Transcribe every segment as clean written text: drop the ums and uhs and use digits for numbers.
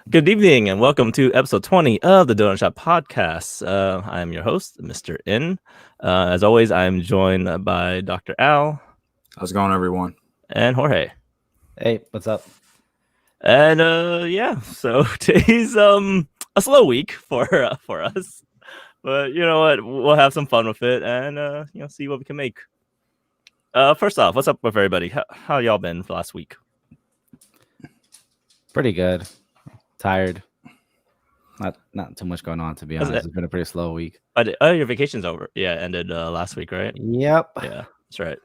Good evening and welcome to episode 20 of the Donut Shop Podcast. I am your host, Mr. N. As always, I'm joined by Dr. Al. How's it going, everyone? And Jorge. Hey, what's up? And so today's a slow week for us, but you know what? We'll have some fun with it and see what we can make. First off, what's up with everybody? How y'all been for last week? Pretty good. Tired. Not too much going on, to be honest. It's been a pretty slow week. Your vacation's over. Yeah, ended last week, right? Yep. Yeah, that's right.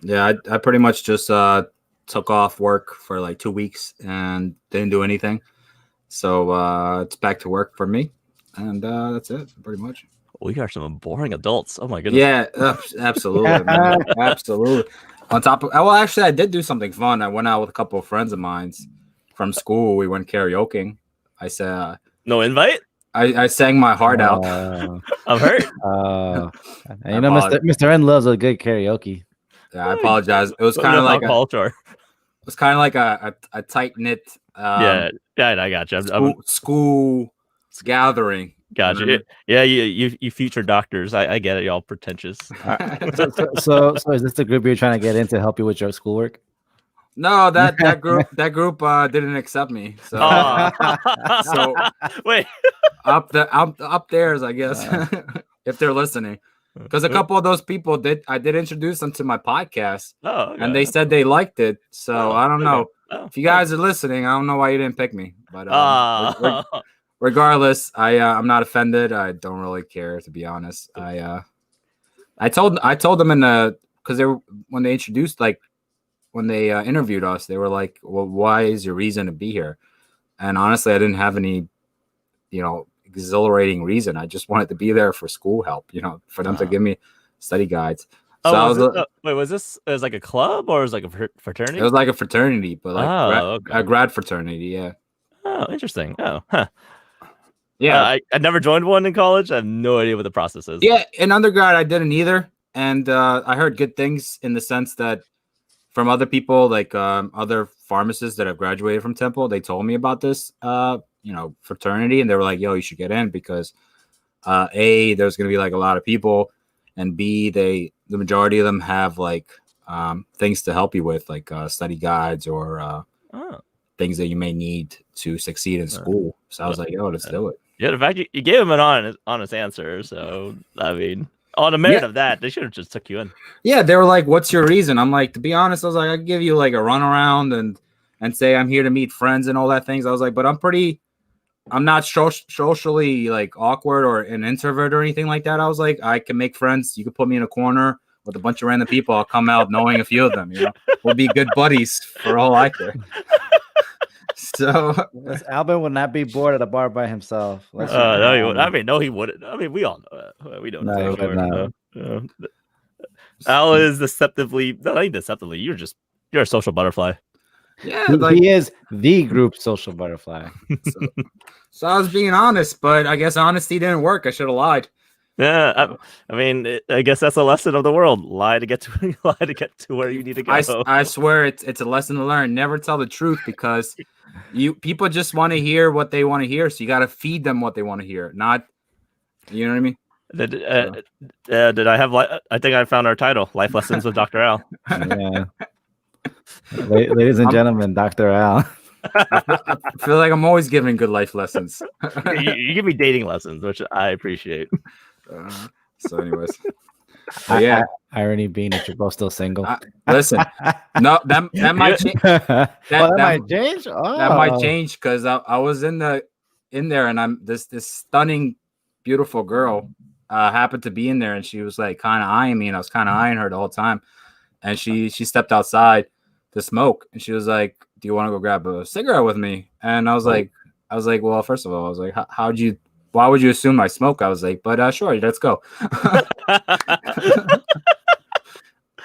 Yeah, I pretty much just took off work for like 2 weeks and didn't do anything. So it's back to work for me, and that's it, pretty much. We are some boring adults. Oh my goodness. Yeah, absolutely, man. Absolutely. On top of, well, actually, I did do something fun. I went out with a couple of friends of mine from school. We went karaokeing. I said, no invite? I sang my heart out. I'm hurt. You know, Mr. N loves a good karaoke. Yeah, I apologize. It was kind of like culture. It was kind of like a tight knit. Yeah, I got you. School gathering. Got you. Yeah, you future doctors. I get it. Y'all pretentious. So is this the group you're trying to get in to help you with your schoolwork? No, that group didn't accept me. So, so wait, upstairs, I guess, if they're listening, because a couple of those people I did introduce them to my podcast, and they said they liked it. So I don't know if you guys are listening. I don't know why you didn't pick me, but regardless, I'm not offended. I don't really care, to be honest. I told them because when they introduced when they interviewed us, they were like, well, why is your reason to be here? And honestly, I didn't have any, exhilarating reason. I just wanted to be there for school help, for them to give me study guides. So was this like a club or was it like a fraternity? It was like a fraternity, but like a grad fraternity, yeah. Oh, interesting. Oh, huh. Yeah. I never joined one in college. I have no idea what the process is. Yeah, in undergrad, I didn't either. And I heard good things in the sense that from other people, like other pharmacists that have graduated from Temple, they told me about this, fraternity, and they were like, "Yo, you should get in because A, there's going to be like a lot of people, and B, the majority of them have like things to help you with, like study guides or things that you may need to succeed in school." So I was like, "Yo, let's do it." Yeah, the fact you gave him an honest answer, so I mean. On the merit of that, they should have just took you in. Yeah, they were like, "What's your reason?" I'm like, to be honest, I was like, I give you like a runaround and say I'm here to meet friends and all that things. I was like, but I'm not socially like awkward or an introvert or anything like that. I was like, I can make friends. You could put me in a corner with a bunch of random people. I'll come out knowing a few of them. We'll be good buddies for all I care. So Albin would not be bored at a bar by himself. No, he would. I mean, no, he wouldn't. I mean, we all know that. We don't know. Al is deceptively. No, not deceptively. You're a social butterfly. Yeah, he is the group social butterfly. So I was being honest, but I guess honesty didn't work. I should have lied. Yeah, I mean, I guess that's a lesson of the world. Lie to get to where you need to go. I swear it's a lesson to learn. Never tell the truth because people just want to hear what they want to hear. So you got to feed them what they want to hear. Not, you know what I mean? Did I have? I think I found our title: Life Lessons with Dr. Al. Yeah. Ladies and gentlemen, Dr. Al. I feel like I'm always giving good life lessons. You give me dating lessons, which I appreciate. So anyways, yeah, irony being that you're both still single. Listen, no, that might change. That might change. Oh. That might change because I was in there, and I'm this stunning, beautiful girl happened to be in there, and she was like kind of eyeing me, and I was kind of eyeing her the whole time. And she stepped outside to smoke, and she was like, "Do you want to go grab a cigarette with me?" And I was like, well, first of all, I was like, why would you assume I smoke? I was like, but sure, let's go.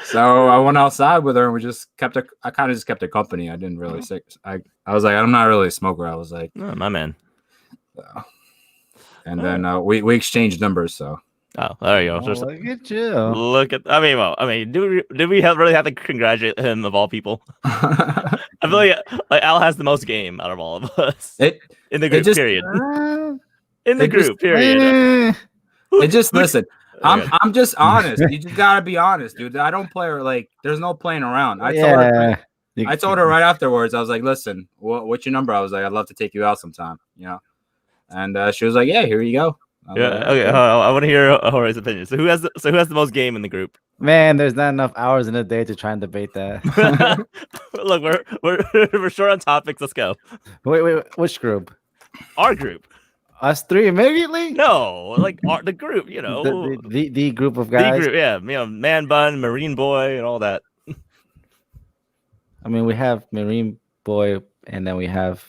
So I went outside with her, and we just I kind of just kept her company. I didn't really say. I was like, I'm not really a smoker. I was like, oh, my man. And then we exchanged numbers. So. Oh, there you go. Look at you. Look at. I mean, do we really have to congratulate him of all people? I feel like Al has the most game out of all of us It in the group. just- period. In the it just- group. Period. It just listen. Okay. I'm just honest. You just gotta be honest, dude. I don't play her like. There's no playing around. I told her right afterwards. I was like, "Listen, what's your number?" I was like, "I'd love to take you out sometime," you know. And she was like, "Yeah, here you go." Yeah. Like, Okay. I want to hear Jorge's opinion. So who has the most game in the group? Man, there's not enough hours in a day to try and debate that. Look, we're short on topics. Let's go. Wait, which group? Our group. Us three immediately? No, like the group. You know, the group of the guys. group. Yeah, Man Bun, Marine Boy, and all that. I mean, we have Marine Boy, and then we have.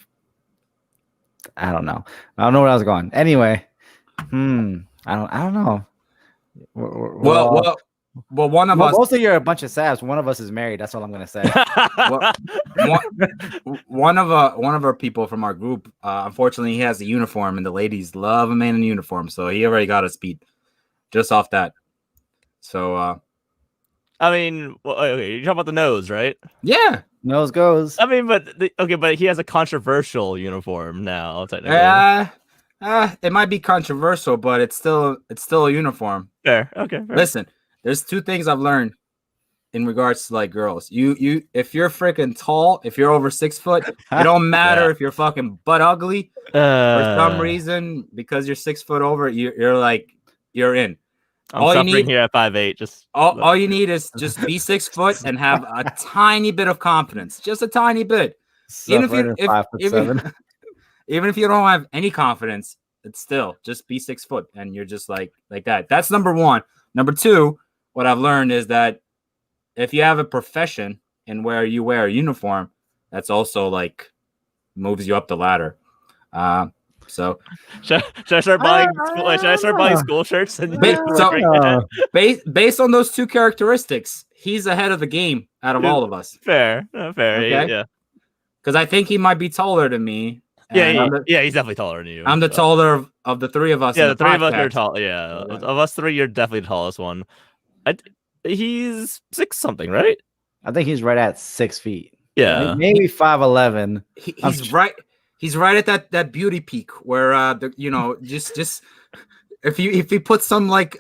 I don't know where I was going. Anyway, I don't know. Well, one of us. Most of you are a bunch of saps. One of us is married. That's all I'm gonna say. One of our people from our group, unfortunately, he has a uniform, and the ladies love a man in uniform, so he already got us beat just off that. So, I mean, okay, you're talking about the nose, right? Yeah, nose goes. I mean, but he has a controversial uniform now, technically. It might be controversial, but it's still a uniform. Fair. Okay. Fair. Listen, there's two things I've learned in regards to like girls. You if you're freaking tall, if you're over 6 foot, it don't matter if you're fucking butt ugly for some reason, because you're 6 foot over, you're in. I'm suffering here at 5'8". Just all you need is just be 6 foot and have a tiny bit of confidence, just a tiny bit. Even if you don't have any confidence, it's still just be 6 foot and you're just like that. That's number one. Number two, what I've learned is that if you have a profession and where you wear a uniform, that's also like moves you up the ladder. So should I start buying? Should I start buying school shirts? And based on those two characteristics, he's ahead of the game out of all of us. Fair. Okay? Yeah. Because I think he might be taller than me. Yeah, he's definitely taller than you. I'm the taller of the three of us. Yeah, the three of us are tall. Yeah, of us three, you're definitely the tallest one. He's 6 something, right? I think he's right at 6 feet. Yeah, maybe 5'11". He's right at that beauty peak where just if you put some like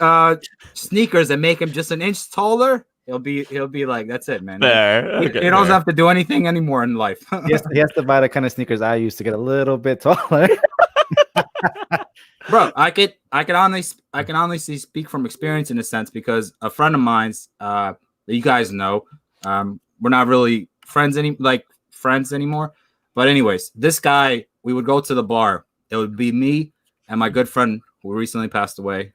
sneakers that make him just an inch taller, he'll be like, that's it, man. Fair. He doesn't have to do anything anymore in life. he has to buy the kind of sneakers I used to get a little bit taller. Bro, I can honestly speak from experience in a sense, because a friend of mine's that you guys know, we're not really friends anymore. But anyways, this guy, we would go to the bar. It would be me and my good friend who recently passed away,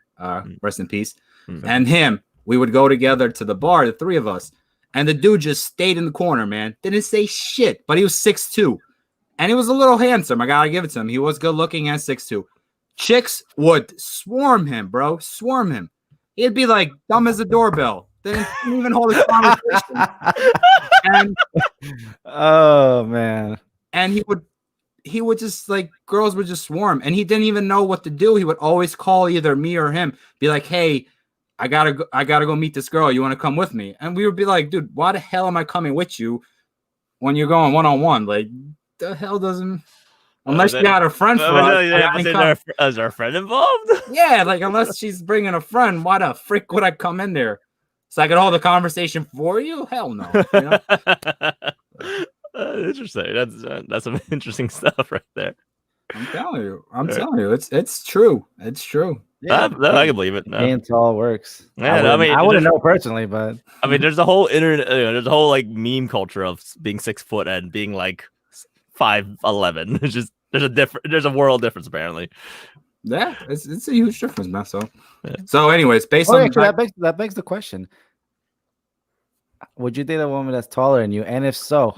rest in peace, and him. We would go together to the bar, the three of us, and the dude just stayed in the corner, man. Didn't say shit, but he was 6'2", and he was a little handsome. I gotta give it to him. He was good looking and 6'2". Chicks would swarm him, bro. Swarm him. He'd be like dumb as a doorbell. Didn't even hold a conversation. And oh man. And he would just like, girls would just swarm, and he didn't even know what to do. He would always call either me or him, be like, "Hey, I gotta go meet this girl. You want to come with me?" And we would be like, "Dude, why the hell am I coming with you when you're going one-on-one? Like, the hell doesn't." Unless you got a friend for us. Is our friend involved? Yeah, like unless she's bringing a friend, why the frick would I come in there? So I could hold the conversation for you? Hell no. You know? Interesting. That's some interesting stuff right there. I'm telling you, it's true. It's true. Yeah, I can believe it. No. Being tall works. Yeah, I wouldn't know personally, but I mean, there's a whole internet. There's a whole like meme culture of being 6 foot and being like 5'11". It's just there's a world difference apparently. Yeah, it's a huge difference, man. So anyways, based on that begs the question: would you date a woman that's taller than you? And if so,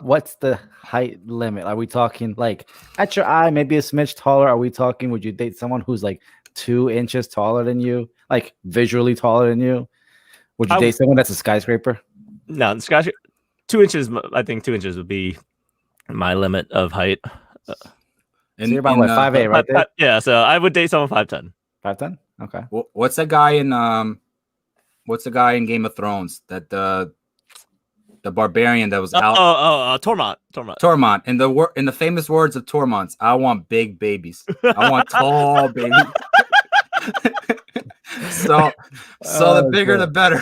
what's the height limit? Are we talking like at your eye, maybe a smidge taller? Are we talking, would you date someone who's like 2 inches taller than you, like visually taller than you? Would you date someone that's a skyscraper? No, the skyscraper 2 inches. I think 2 inches would be my limit of height. So you're about 5'8", right there? Yeah, so I would date someone 5'10". 5'10"? Okay. What's the guy in Game of Thrones that the barbarian that was out. Tormont. Tormont. In the famous words of Tormont, I want big babies. I want tall babies. so the bigger the better.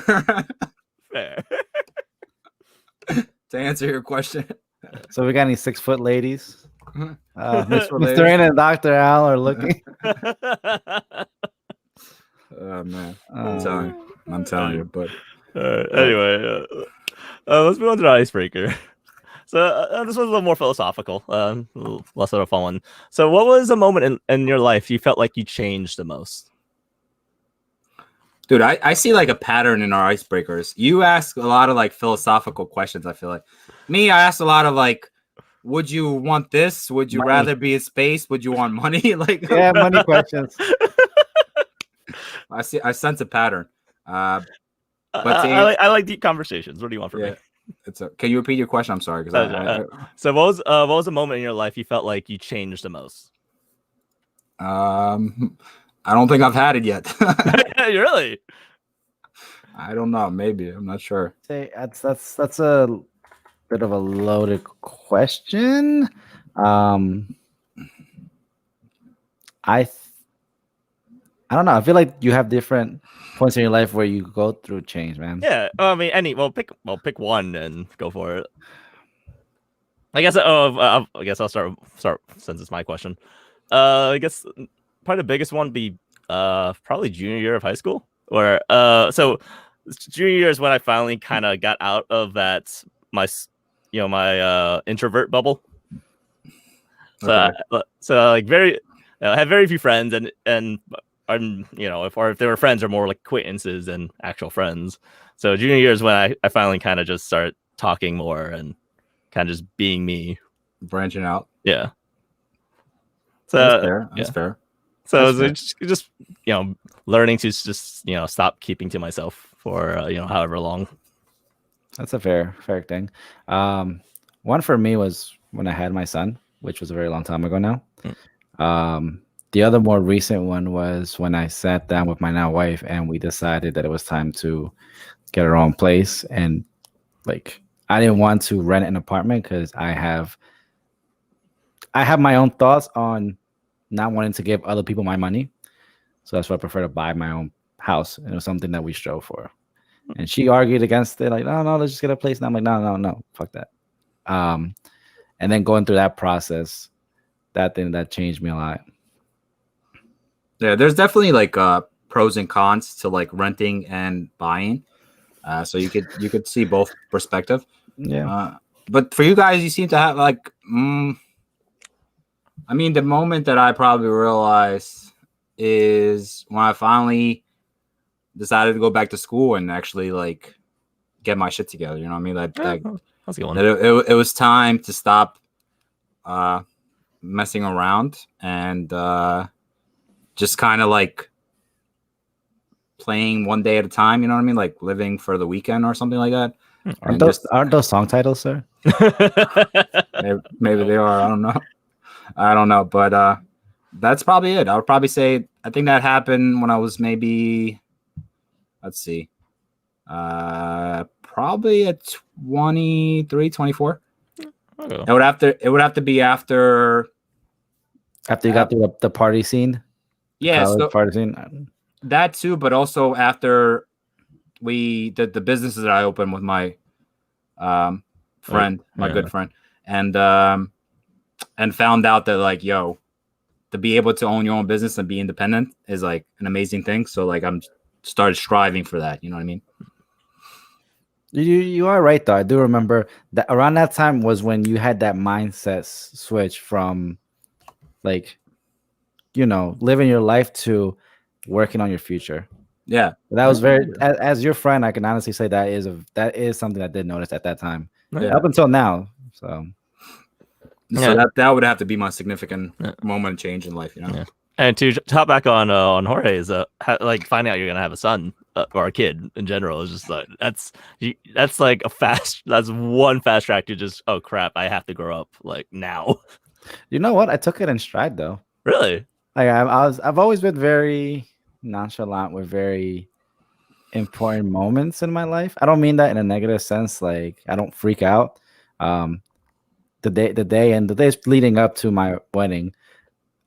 Fair. To answer your question. So we got any 6-foot ladies? Mr. Mr. Rain and Dr. Al are looking. Oh man, I'm telling you. But anyway, let's move on to the icebreaker. So this was a little more philosophical, less of a fun one. So, what was a moment in your life you felt like you changed the most? Dude, I see like a pattern in our icebreakers. You ask a lot of like philosophical questions. I feel like me, I asked a lot of like, would you want this? Would you rather be in space? Would you want money? Like, yeah, money questions. I sense a pattern. But I like deep conversations. What do you want from me? Can you repeat your question? I'm sorry. So what was a moment in your life you felt like you changed the most? I don't think I've had it yet. Really? I don't know. Maybe. I'm not sure. Say that's a bit of a loaded question. I don't know. I feel like you have different points in your life where you go through change, man. Yeah. I mean, pick one and go for it. I guess. I guess I'll start since it's my question. I guess probably the biggest one would be probably junior year of high school. Or so junior year is when I finally kind of got out of that my introvert bubble. So Okay. Like I had very few friends and if they were friends or more like acquaintances than actual friends. So junior year is when I finally kind of just started talking more and kind of just being me, branching out. Yeah. So that's fair. That's fair. So it's just learning to just stop keeping to myself for however long. That's a fair thing. One for me was when I had my son, which was a very long time ago now. The other more recent one was when I sat down with my now wife and we decided that it was time to get our own place. And like, I didn't want to rent an apartment because I have my own thoughts on not wanting to give other people my money. So that's why I prefer to buy my own house. And it was something that we strove for. And she argued against it, like, no, let's just get a place. And I'm like, no, fuck that. And then going through that process, that changed me a lot. Yeah, there's definitely like pros and cons to like renting and buying. So you could see both perspective. Yeah. But for you guys, you seem to have like, I mean, the moment that I probably realized is when I finally decided to go back to school and actually like get my shit together. You know what I mean? That's a good one. It was time to stop messing around and just kind of like playing one day at a time. You know what I mean? Like living for the weekend or something like that. Aren't those song titles, sir? Maybe they are. I don't know, but that's probably it. I would probably say I think that happened when I was maybe, let's see, probably at 23, 24. Okay. It would have to be after you got through the party scene. Yes, party scene. That too, but also after we did the businesses that I opened with my friend, good friend, and found out that like, yo, to be able to own your own business and be independent is like an amazing thing. So like I'm started striving for that. You know what I mean? You are right though. I do remember that around that time was when you had that mindset switch from like, living your life to working on your future. Yeah. That was very, as your friend, I can honestly say that is something I did notice at that time. Yeah. Up until now. So that would have to be my significant moment of change in life, Yeah. And to hop back on Jorge is like finding out you're gonna have a son or a kid in general is just like that's like that's one fast track to just, oh crap, I have to grow up like now. You know what? I took it in stride though. Really? Like I've always been very nonchalant with very important moments in my life. I don't mean that in a negative sense. Like I don't freak out. Um, the days leading up to my wedding,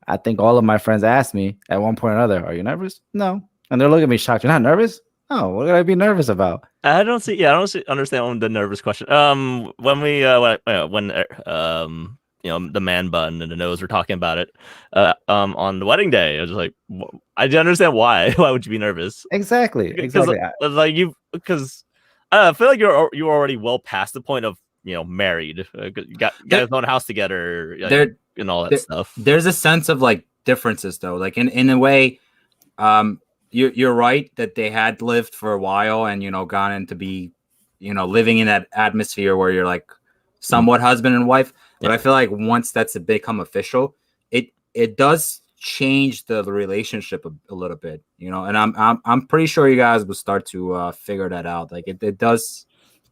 I think all of my friends asked me at one point or another, "Are you nervous?" No, and they're looking at me shocked. You're not nervous? Oh, what could I be nervous about? I don't see. Yeah, I don't understand the nervous question. The man bun and the nose were talking about it, on the wedding day. I was just like, I didn't understand why. Why would you be nervous? Exactly. Because like because I feel like you're already well past the point of married. You got your own house together, like, and all that stuff. There's a sense of like differences though, like in a way. You're right that they had lived for a while and gone into be living in that atmosphere where you're like somewhat husband and wife. But I feel like once that's become official, it does change the relationship a little bit, and I'm pretty sure you guys will start to figure that out. Like it does.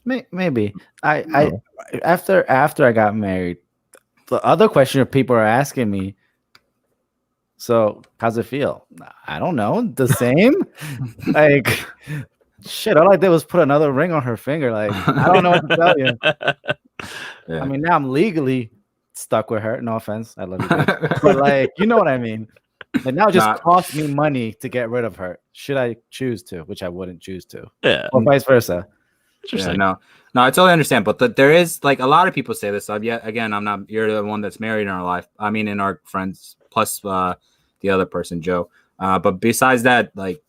Maybe I after I got married, the other question people are asking me, so how's it feel? I don't know. The same. Like shit. All I did was put another ring on her finger. Like I don't know what to tell you. Yeah. I mean, now I'm legally stuck with her. No offense. I love you, babe. But like, you know what I mean. And now it just costs me money to get rid of her. Should I choose to, which I wouldn't choose to. Yeah. Or vice versa. Yeah, no, I totally understand. But there is like a lot of people say this. Again, I'm not. You're the one that's married in our life. I mean, in our friends plus the other person, Joe. But besides that, like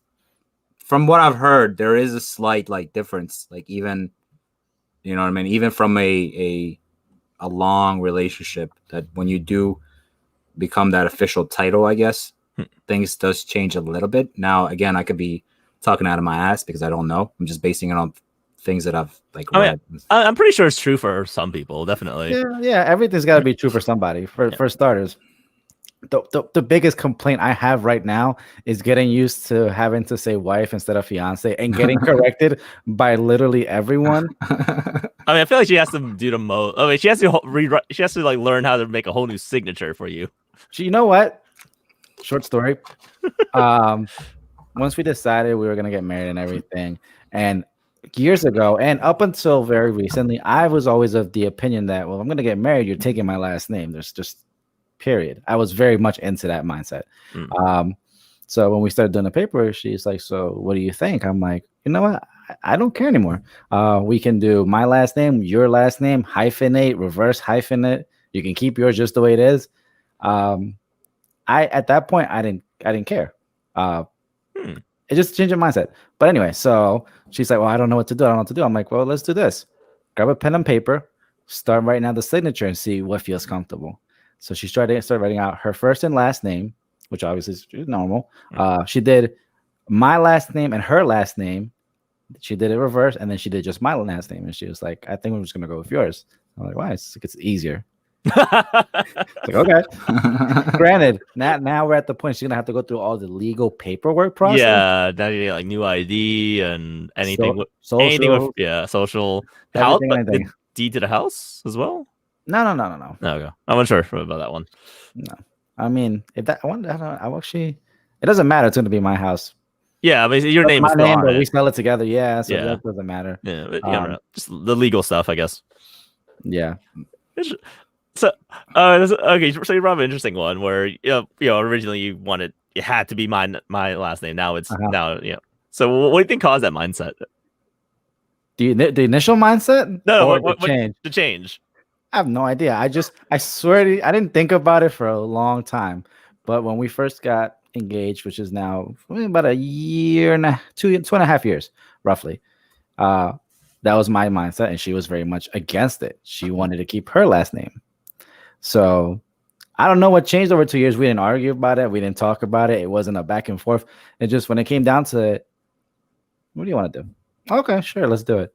from what I've heard, there is a slight like difference. Like even, you know what I mean. Even from a long relationship, that when you do become that official title, I guess things does change a little bit. Now, again, I could be talking out of my ass because I don't know. I'm just basing it on things that I've like read. I'm pretty sure it's true for some people, definitely. Yeah, everything's got to be true for somebody. For starters, the biggest complaint I have right now is getting used to having to say wife instead of fiance and getting corrected by literally everyone. I mean, I feel like she has to do the most. I mean, she has to rewrite. She has to like learn how to make a whole new signature for you. You know what? Short story. Once we decided we were gonna get married and everything, and years ago, and up until very recently, I was always of the opinion that, well, if I'm gonna get married, you're taking my last name. There's just period. I was very much into that mindset. So when we started doing the paperwork, she's like, so what do you think? I'm like, you know what? I don't care anymore. We can do my last name, your last name, hyphenate, reverse hyphenate. You can keep yours just the way it is. At that point, I didn't care. It just changed my mindset. But anyway, so she's like, well, I don't know what to do. I don't know what to do. I'm like, well, let's do this. Grab a pen and paper, start writing out the signature and see what feels comfortable. So she started writing out her first and last name, which obviously is normal. She did my last name and her last name. She did it reverse, and then she did just my last name. And she was like, I think we're just going to go with yours. I'm like, why? It's easier. Like, okay. Granted, now we're at the point she's gonna have to go through all the legal paperwork process. Yeah, now you get like new ID and anything. Social. Social. Everything. Deed to the house as well. No. Okay, I'm unsure about that one. No, I mean, if that one, I actually, it doesn't matter. It's going to be my house. Yeah, I mean, your name is my name, but we sell it together. Yeah, so yeah, that doesn't matter. Yeah, but, just the legal stuff, I guess. Yeah. So, okay. So you brought up an interesting one where originally it had to be my last name. Now it's now. So what do you think caused that mindset? The initial mindset? No, the change. I have no idea. I swear to you, I didn't think about it for a long time. But when we first got engaged, which is now about a year and 2.5 years, roughly, that was my mindset, and she was very much against it. She wanted to keep her last name. So I don't know what changed over 2 years. We didn't argue about it. We didn't talk about it. It wasn't a back and forth. It just, when it came down to it, what do you want to do? Okay, sure, let's do it.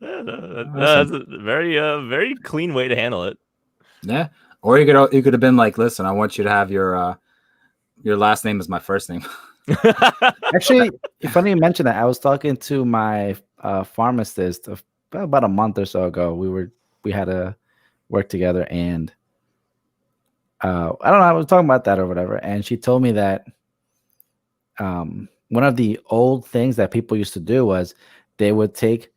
That's a very very clean way to handle it. Yeah. Or you could have been like, listen, I want you to have your last name as my first name. Actually, funny you mention that. I was talking to my pharmacist about a month or so ago. We had to work together, and I don't know, I was talking about that or whatever, and she told me that one of the old things that people used to do was they would take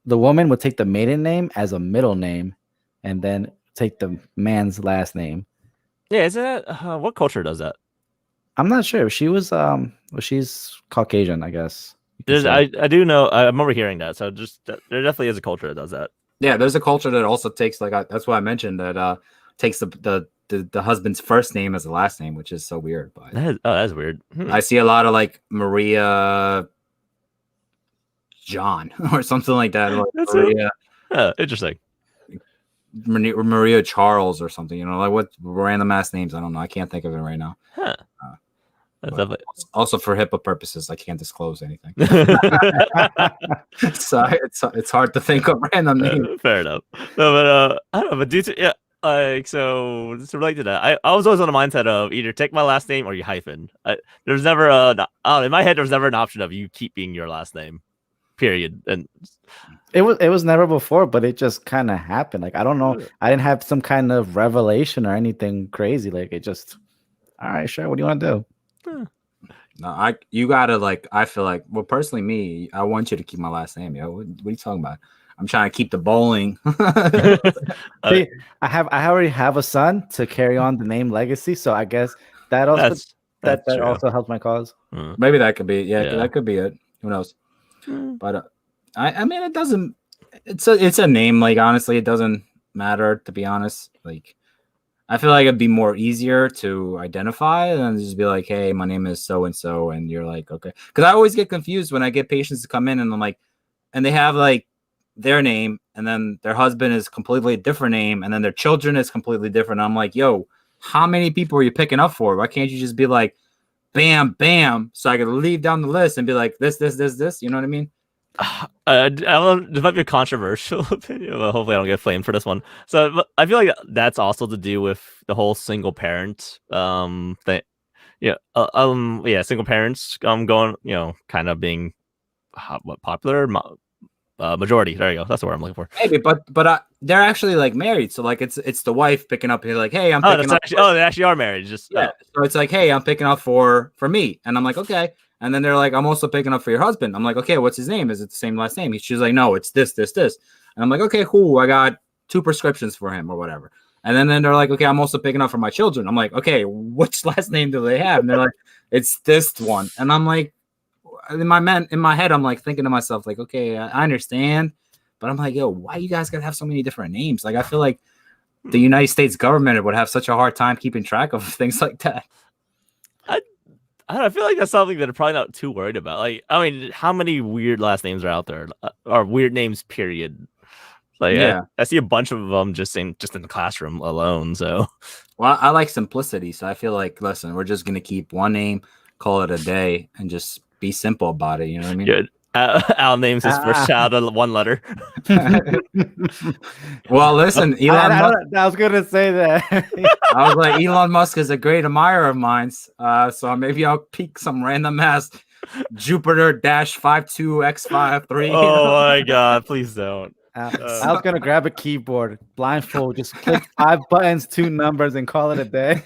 the woman would take the maiden name as a middle name, and then take the man's last name. Yeah, isn't that what culture does that? I'm not sure. She was well, she's Caucasian, I guess. you could There's, say. I do know. I remember hearing that. So just there definitely is a culture that does that. Yeah, there's a culture that also takes that's why I mentioned that takes the husband's first name as a last name, which is so weird. But That's weird. I see a lot of like Maria John or something like that. Or That's Maria, interesting. Maria Charles or something. You know, like what random ass names? I don't know. I can't think of it right now. Huh. That's But definitely. also for HIPAA purposes, I can't disclose anything. So it's hard to think of random names. Fair enough. No, but I don't know. But yeah, like so to relate to that, I was always on the mindset of either take my last name or you hyphen. There's never in my head there's never an option of you keeping your last name. Period. And It was never before, but it just kind of happened. Like I don't know, I didn't have some kind of revelation or anything crazy. Like it just, all right, sure. What do you want to do? No, you gotta like. I feel like, well, personally, me, I want you to keep my last name. Yo, what are you talking about? I'm trying to keep the bowling. See, I already have a son to carry on the name legacy, so I guess that also that true. also helps my cause. Maybe that could be, yeah, Yeah. that could be it. Who knows? But I mean, it doesn't. It's a name. Like honestly, it doesn't matter. To be honest, like. I feel like it'd be more easier to identify and just be like, hey, my name is so and so. And you're like, okay. Because I always get confused when I get patients to come in and I'm like, and they have like their name and then their husband is completely different name and then their children is completely different. I'm like, yo, how many people are you picking up for? Why can't you just be like, bam, bam? So I could leave down the list and be like, this. You know what I mean? I don't know, this might be a controversial opinion, but hopefully I don't get flamed for this one. So I feel like that's also to do with the whole single parent thing. Yeah, single parents going, kind of being popular majority. There you go. That's the word I'm looking for. Maybe, but they're actually like married, so like it's the wife picking up. You're like, hey, I'm picking up. They actually are married. Just yeah. So it's like, hey, I'm picking up for me, and I'm like, okay. And then they're like, I'm also picking up for your husband. I'm like, okay, what's his name? Is it the same last name? She's like, no, it's this. And I'm like, okay, cool. I got 2 prescriptions for him or whatever. And then they're like, okay, I'm also picking up for my children. I'm like, okay, which last name do they have? And they're like, it's this one. And I'm like, in my head, I'm like thinking to myself, like, okay, I understand. But I'm like, yo, why you guys gotta have so many different names? Like, I feel like the United States government would have such a hard time keeping track of things like that. I don't know, I feel like that's something that they're probably not too worried about. Like, I mean, how many weird last names are out there? Or weird names, period. Like, yeah, I see a bunch of them just in the classroom alone. So, well, I like simplicity. So I feel like, listen, we're just gonna keep one name, call it a day, and just be simple about it. You know what I mean? Good. Al names his first child a 1 letter. Well, listen, Elon Musk. I was gonna say that. I was like, Elon Musk is a great admirer of mine. So maybe I'll pick some random ass Jupiter-52X53. Oh my god, please don't. I was gonna grab a keyboard, blindfold, just click 5 buttons, 2 numbers, and call it a day.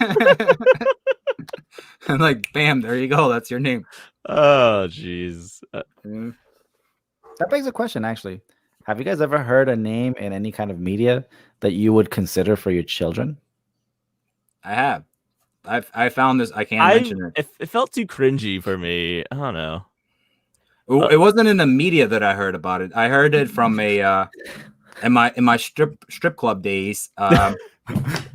And like, bam, there you go. That's your name. Oh, jeez. That begs a question, actually. Have you guys ever heard a name in any kind of media that you would consider for your children? I have. I found this. I can't mention it. It felt too cringy for me. I don't know. It wasn't in the media that I heard about it. I heard it from a in my strip club days.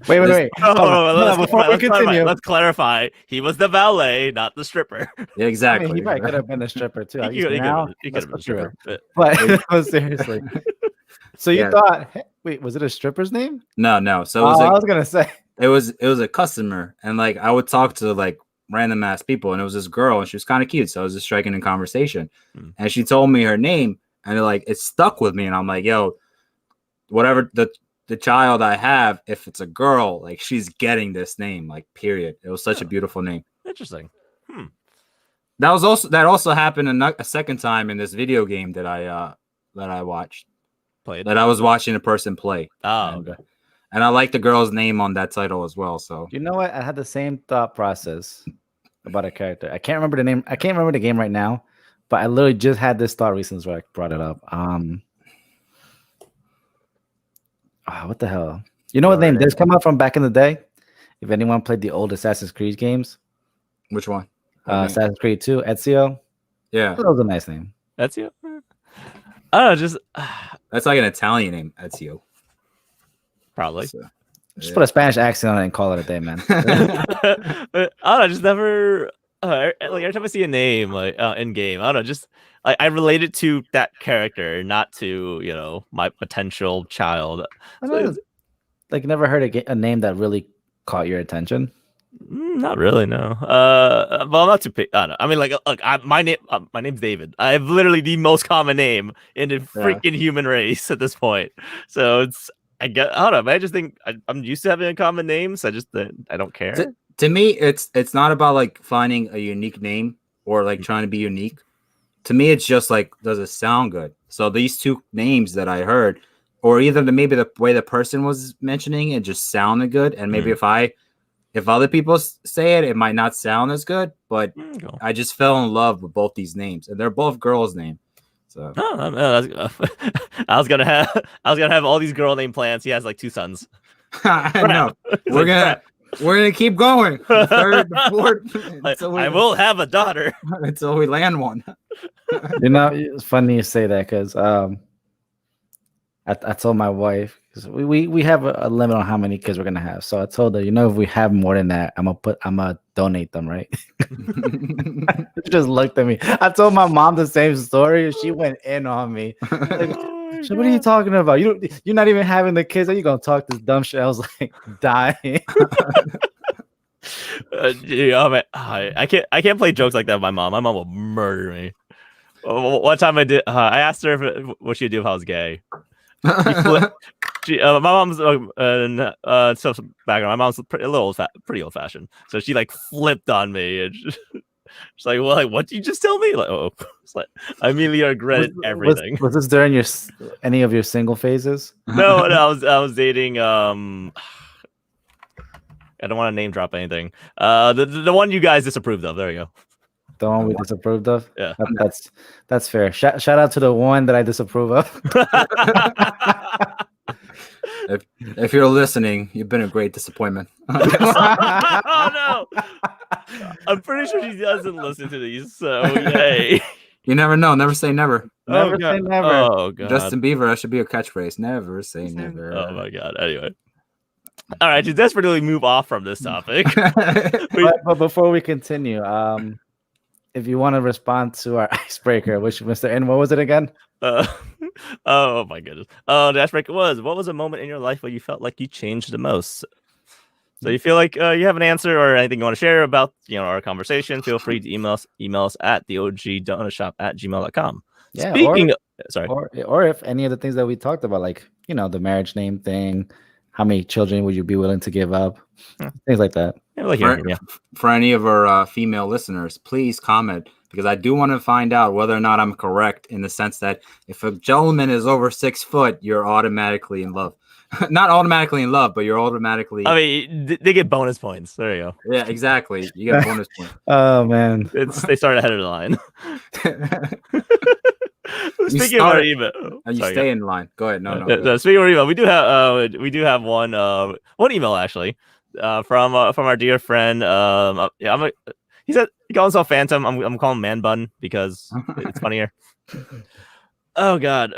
Wait. Before we continue, let's clarify. He was the valet, not the stripper. Yeah, exactly. I mean, he probably could have been a stripper too. He could have been a stripper. But no, seriously. So you thought, wait, was it a stripper's name? No. So it was I was gonna say it was a customer, and like I would talk to like random ass people, and it was this girl, and she was kind of cute, so I was just striking in conversation, and she told me her name, and it stuck with me, and I'm like, yo, whatever the child I have, if it's a girl, like she's getting this name, like period. It was such a beautiful name. Interesting. That also happened a second time in this video game that I watched. Played. That I was watching a person play. Oh, okay. And I like the girl's name on that title as well. So you know what? I had the same thought process. about a character. I can't remember the name. I can't remember the game right now, but I literally just had this thought recently where I brought it up. What the hell? You know what name did come out from back in the day? If anyone played the old Assassin's Creed games, Which one? Assassin's Creed 2, Ezio. Yeah, That was a nice name. Ezio. I don't know, just that's like an Italian name, Ezio. probably. So, Just put a Spanish accent on it and call it a day, man. But I don't know, just never like every time I see a name like in game, I don't know, just like I relate it to that character, not to my potential child. Like never heard a name that really caught your attention. Not really, no. Well, I'm not too picky. I don't know. I mean, like, look, my name's David. I have literally the most common name in the freaking human race at this point. So I don't know. I just think I'm used to having a common name, so I don't care. To me, it's not about like finding a unique name or like trying to be unique. To me, it's just like, does it sound good? So these two names that I heard, or either maybe the way the person was mentioning it just sounded good, and maybe if other people say it, it might not sound as good. But I just fell in love with both these names, and they're both girls' names. So I was gonna have all these girl name plans. He has like 2 sons. I know. We're gonna keep going. The third, the fourth. I will have a daughter until we land one. It's funny you say that because I told my wife, because we have a limit on how many kids we're gonna have. So I told her, if we have more than that, I'm gonna donate them, right? She just looked at me. I told my mom the same story, and she went in on me. Like, so what are you talking about? You're not even having the kids. Are you gonna talk this dumb shit? I was like dying. I can't play jokes like that with my mom. My mom will murder me. One time I asked her what she'd do if I was gay. My mom's some background. My mom's pretty old fashioned, so she like flipped on me, and she's like, "Well, like, what did you just tell me?" Like, it's like I immediately regretted everything. Was this during any of your single phases? No, I was dating. I don't want to name drop anything. The one you guys disapproved of. There you go. The one we disapproved of? Yeah. That's fair. Shout out to the one that I disapprove of. If you're listening, you've been a great disappointment. Oh no! I'm pretty sure she doesn't listen to these, so yay. You never know. Never say never. Never say never. Oh god. Justin Bieber, that should be a catchphrase. Never say never. Oh my god. Anyway. All right, to desperately move off from this topic. But before we continue, if you want to respond to our icebreaker, which Mr. N, what was it again? Oh my goodness. The icebreaker was, what was a moment in your life where you felt like you changed the most? So you feel like you have an answer or anything you want to share about our conversation, feel free to email us at theogdonutshop@gmail.com. Yeah, sorry. Or if any of the things that we talked about, like the marriage name thing, how many children would you be willing to give up? Things like that. For any of our female listeners, please comment, because I do want to find out whether or not I'm correct in the sense that if a gentleman is over 6 foot, you're automatically in love. Not automatically in love, but you're automatically. I mean, they get bonus points. There you go. Yeah, exactly. You get bonus points. Oh man, they start ahead of the line. Speaking of our email, and you stay in line. Go ahead. No. Speaking of our email, we do have one email actually from our dear friend. He said he calls himself Phantom. I'm calling him Man Bun because it's funnier. Oh God.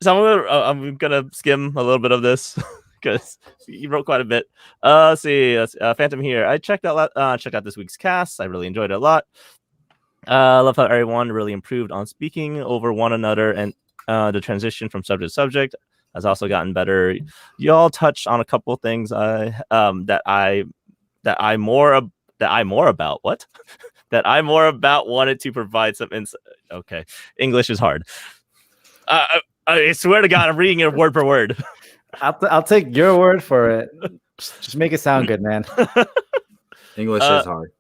So I'm gonna skim a little bit of this because he wrote quite a bit. Let's see. Phantom here. I checked out this week's cast. I really enjoyed it a lot. I love how everyone really improved on speaking over one another, and the transition from subject to subject has also gotten better. Y'all touched on a couple of things that I more about wanted to provide some insight. Okay, English is hard. I swear to God, I'm reading it word per word. I'll take your word for it. Just make it sound good, man. English is hard.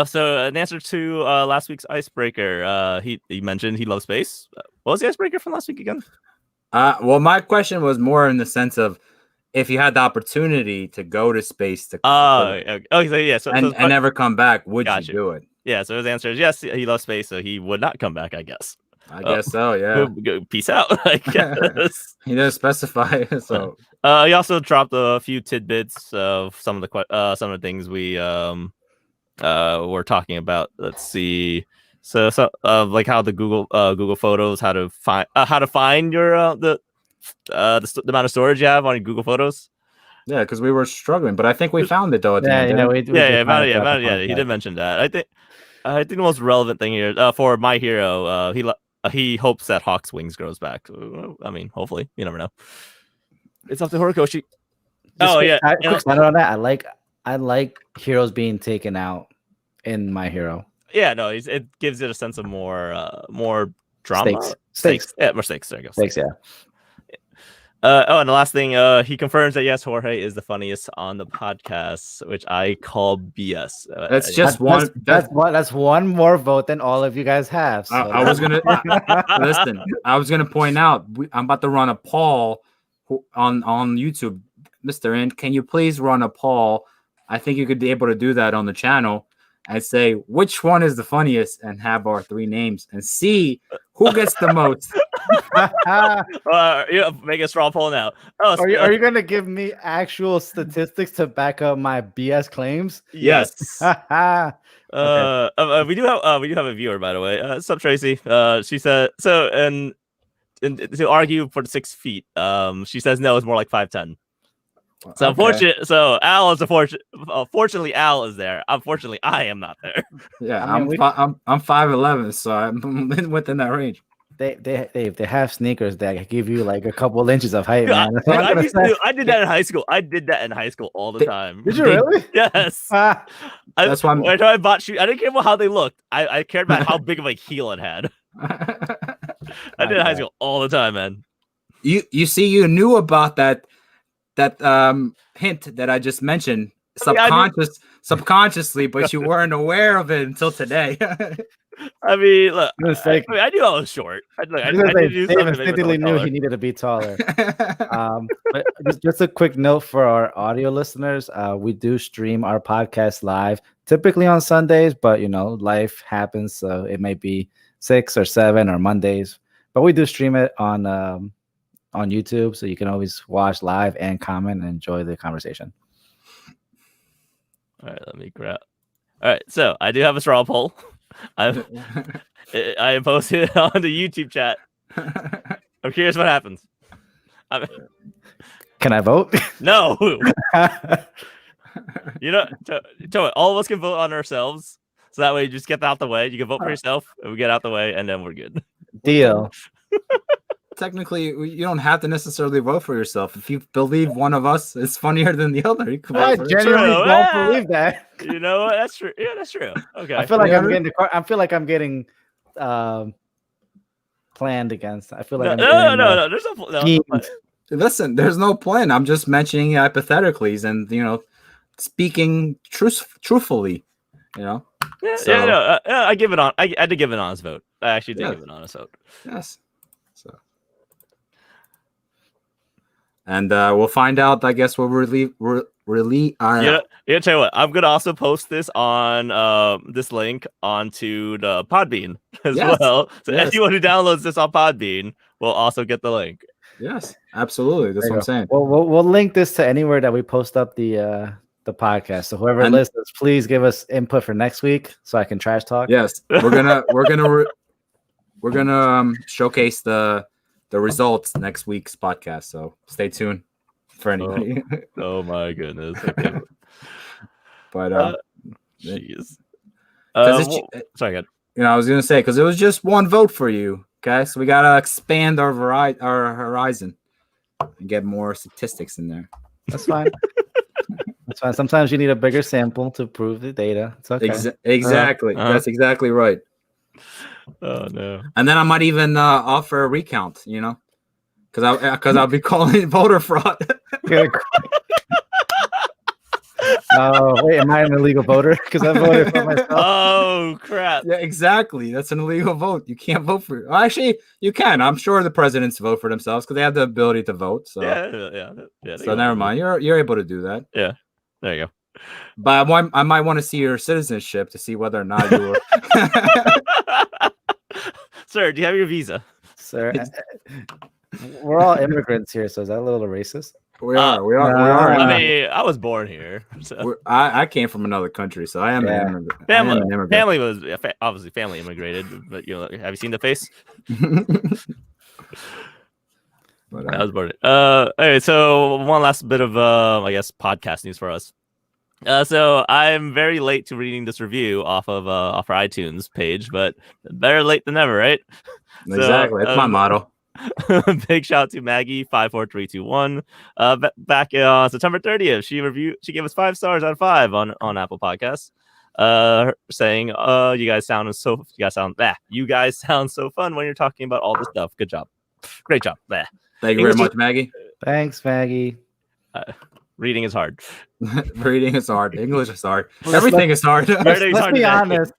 So in answer to last week's icebreaker, he mentioned he loves space. What was the icebreaker from last week again? Well, my question was more in the sense of if you had the opportunity to go to space to okay. So yeah, and never come back, would you do it? Yeah, so his answer is yes. He loves space, so he would not come back. I guess. I guess so. Yeah. Peace out. I guess. He doesn't specify. So he also dropped a few tidbits of some of the things we were talking about. Let's see. So like how the Google Photos, how to find your the amount of storage you have on your Google Photos. Yeah, because we were struggling, but I think we found it though. At the end, yeah. He did mention that. I think the most relevant thing here for My Hero, he hopes that Hawk's wings grows back. I mean, hopefully, you never know. It's up to Horikoshi. Quick note on that. I like heroes being taken out in My Hero. Yeah, no, it gives it a sense of more drama. Stakes. Yeah, more stakes. There you go. Stakes, yeah. And the last thing, he confirms that yes, Jorge is the funniest on the podcast, which I call BS. That's just one. That's one more vote than all of you guys have. So. I was gonna listen. I was gonna point out. I'm about to run a poll on YouTube, Mr. N. Can you please run a poll? I think you could be able to do that on the channel and say which one is the funniest, and have our 3 names and see who gets the most. Make a straw poll now. Are you going to give me actual statistics to back up my BS claims? Yes. Okay. We do have a viewer, by the way. Sup, Tracy? She said so, and to argue for the 6 feet, she says no, it's more like 5'10". So unfortunately, so Al is fortunately Al is there. Unfortunately, I am not there. Yeah, I'm 5'11", so I'm within that range. They have sneakers that give you like a couple inches of height, man. I did that in high school. I did that in high school all the time. Did you really? Yes. That's why I bought shoes. I didn't care about how they looked. I cared about how big of a heel it had. I did in high school all the time, man. You see, you knew about that hint that I just mentioned subconsciously, but you weren't aware of it until today. I mean, look, I knew I was short. Dave instinctively knew he needed to be taller. But just a quick note for our audio listeners: we do stream our podcast live, typically on Sundays, but life happens, so it may be 6 or 7 or Mondays. But we do stream it on YouTube, so you can always watch live and comment and enjoy the conversation. All right, let me grab. All right, so I do have a straw poll. I posted it on the YouTube chat. I'm curious what happens. Can I vote? No. All of us can vote on ourselves, so that way you just get out the way. You can vote for yourself, and we get out the way, and then we're good. Deal. Technically, you don't have to necessarily vote for yourself. If you believe one of us is funnier than the other, you can vote for genuinely don't believe that. You know what? That's true. Yeah, that's true. Okay. I feel like I'm getting planned against. I feel like no. There's no. Listen, there's no plan. I'm just mentioning hypotheticals and speaking truthfully. Yeah. I give it on. I had to give an honest vote. I actually did give an honest vote. Yes. And we'll find out. I guess we'll really. Yeah. Tell you what, I'm gonna also post this on this link onto the Podbean as well. So anyone who downloads this on Podbean will also get the link. Yes, absolutely. That's what I'm saying. Well, we'll link this to anywhere that we post up the podcast. So whoever listens, please give us input for next week so I can trash talk. Yes, we're gonna showcase the results next week's podcast. So stay tuned for anybody. Oh my goodness. Okay. But jeez. Sorry, I was gonna say because it was just one vote for you. Okay, so we gotta expand our horizon and get more statistics in there. That's fine. That's fine. Sometimes you need a bigger sample to prove the data. It's okay. Exactly. That's exactly right. Oh no! And then I might even offer a recount. Because I'll be calling it voter fraud. Oh, wait, am I an illegal voter? Because I voted for myself. Oh crap! Yeah, exactly. That's an illegal vote. You can't vote for. Well, actually, you can. I'm sure the presidents vote for themselves because they have the ability to vote. So, Yeah. so never mind. You're able to do that. Yeah, there you But I might want to see your citizenship to see whether or not you were. go. Sir, do you have your visa? Sir, we're all immigrants here, so is that a little racist? We are. I mean, I was born here, so I came from another country, so I am an immigrant. I am an immigrant. family was obviously family immigrated, but have you seen the face? But, I was born. Anyway, so one last bit of I guess podcast news for us. So I'm very late to reading this review off our iTunes page, but better late than never, right? Exactly, that's my motto. Big shout out to Maggie 54321. Back on September 30th, she gave us 5 stars out of 5 on Apple Podcasts. Saying, you guys sound so fun when you're talking about all this stuff. Good job, great job. Thank you very much, Maggie. Thanks, Maggie. Reading is hard. Reading is hard. English is hard. Everything is hard. Let's be honest.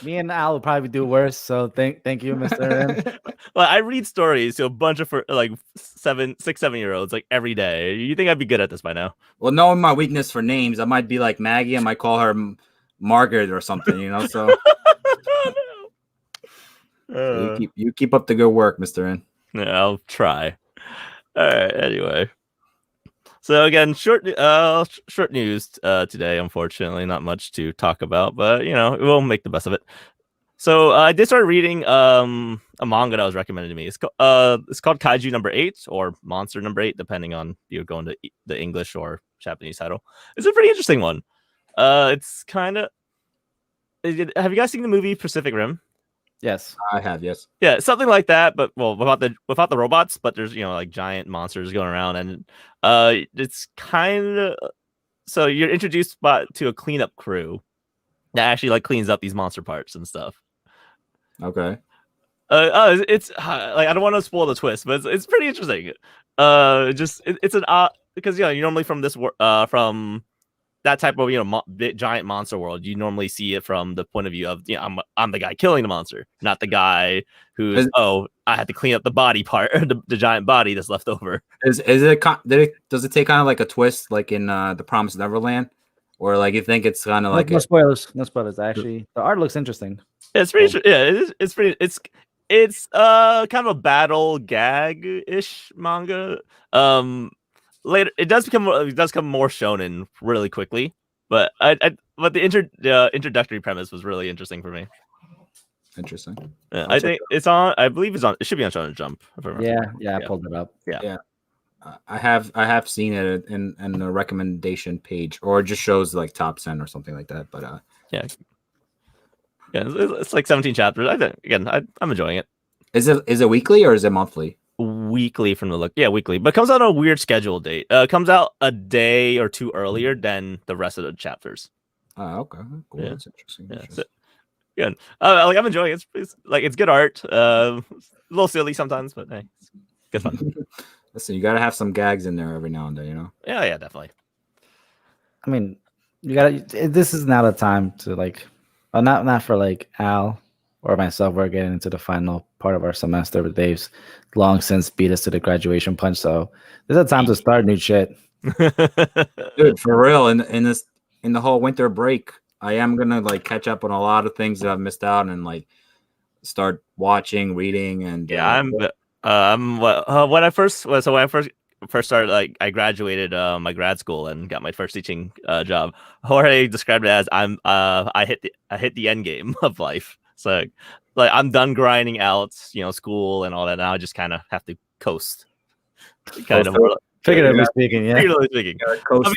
Me and Al will probably do worse. So thank you, Mr. M. Well, I read stories to a bunch of like 7-year-olds like every day. You think I'd be good at this by now? Well, knowing my weakness for names, I might be like Maggie. I might call her Margaret or something. So, so you keep up the good work, Mr. N. Yeah, I'll try. All right. Anyway. So again, short news today. Unfortunately, not much to talk about, but we'll make the best of it. So I did start reading a manga that was recommended to me. It's called Kaiju number 8 or Monster number 8, depending on you're going to the English or Japanese title. It's a pretty interesting one. It's kind of. Have you guys seen the movie Pacific Rim? Yes, I have. Yes. Yeah, something like that, but without the robots, but there's like giant monsters going around, and it's kind of so you're introduced to a cleanup crew that actually like cleans up these monster parts and stuff. Okay. It's like I don't want to spoil the twist, but it's pretty interesting. It's an because you normally from from that type of giant monster world, you normally see it from the point of view of I'm the guy killing the monster, not the guy who's I had to clean up the body part, the giant body that's left over. Does it take kind of like a twist like in The Promised Neverland, or like you think it's kind of like no spoilers? Actually, the art looks interesting. It's pretty it's pretty it's kind of a battle gag ish manga. Later it does become more shonen really quickly, but but the introductory premise was really interesting for me. Interesting. Yeah, I think it's on. I believe it's on. It should be on Shonen Jump. Yeah, I pulled it up. Yeah. I have seen it in the recommendation page, or it just shows like top 10 or something like that. But yeah, it's like 17 chapters. I think again, I'm enjoying it. Is it weekly or is it monthly? Weekly from the look. Yeah, weekly, but it comes out on a weird schedule date. It comes out a day or two earlier than the rest of the chapters. Oh, okay, cool. Yeah. That's interesting. Yeah, so, good. Like I'm enjoying it. It's good art. A little silly sometimes, but hey, it's good fun. Listen, you gotta have some gags in there every now and then, Yeah, definitely. I mean, you gotta. This is not a time to like, not for like Al or myself. We're getting into the final part of our semester, but Dave's long since beat us to the graduation punch. So there's a time to start new shit. Dude, for real. In the whole winter break, I am gonna like catch up on a lot of things that I've missed out and like start watching, reading, and when I first started, like I graduated my grad school and got my first teaching job. Jorge described it as I hit the end game of life. So like I'm done grinding out, school and all that. Now I just kind of have to coast. Figuratively speaking, yeah. Figuratively speaking. Coast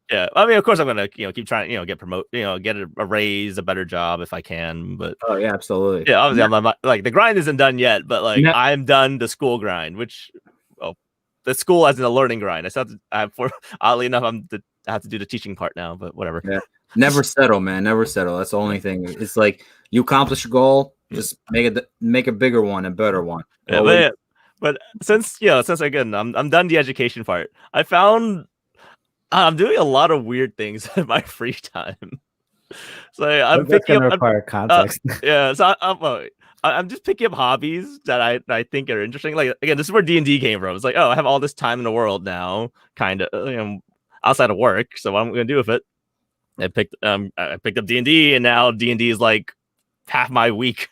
I mean, of course, I'm gonna keep trying, get get a raise, a better job if I can. But oh yeah, absolutely. Yeah, obviously, I'm not, like the grind isn't done yet, but like I'm done the school grind, which the school as in a learning grind. Oddly enough, I have to do the teaching part now, but whatever. Yeah, never settle, man. Never settle. That's the only thing. It's like you accomplish a goal, just make a bigger one, a better one. But since again, I'm done the education part. I found I'm doing a lot of weird things in my free time. So I'm That's picking gonna up. require context. Yeah, so I'm just picking up hobbies that I think are interesting. Like again, this is where D&D came from. It's like, oh, I have all this time in the world now, kind of, outside of work. So what I'm gonna do with it? I picked up D&D, and now D&D is like half my week.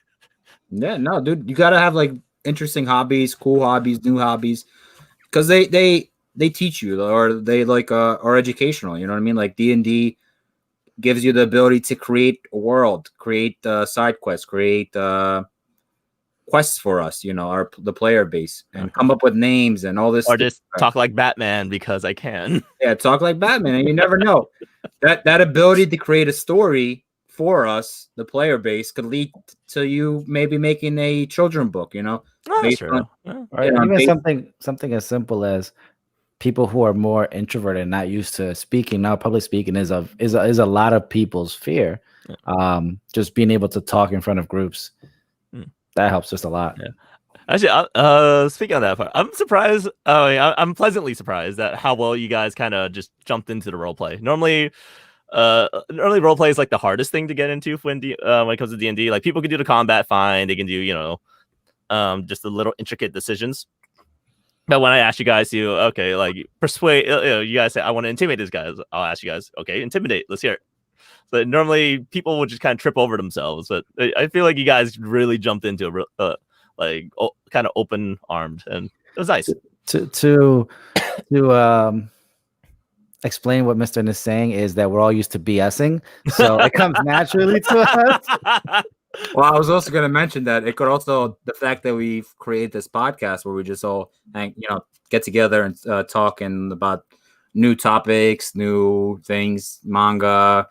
Yeah, no, dude, you gotta have like interesting hobbies, cool hobbies, new hobbies, because they teach you or they like are educational. You know what I mean? Like D&D gives you the ability to create a world, create side quests, create quests for us. You know, the player base, and come up with names and all this. Or just talk like Batman because I can. Yeah, talk like Batman, and you never know that ability to create a story for us, the player base, could lead to you maybe making a children book. You know, Oh, that's based true. on Yeah. Or you know, even something as simple as people who are more introverted and not used to speaking. Now public speaking is a lot of people's fear. Just being able to talk in front of groups, that helps just a lot. Yeah. Actually, speaking on that part, I'm surprised. I'm pleasantly surprised at how well you guys kind of just jumped into the role play. Normally role play is like the hardest thing to get into when it comes to D&D. Like people can do the combat fine, they can do just the little intricate decisions. But when I ask you guys to like persuade, you guys say I want to intimidate these guys. I'll ask you guys, okay, intimidate. Let's hear it. So normally people would just kind of trip over themselves, but I feel like you guys really jumped into kind of open armed, and it was nice. To explain what Mr. N is saying is that we're all used to BSing, so it comes naturally to us. Well, I was also going to mention that it could also the fact that we've created this podcast where we just all get together and talking about new topics, new things, manga,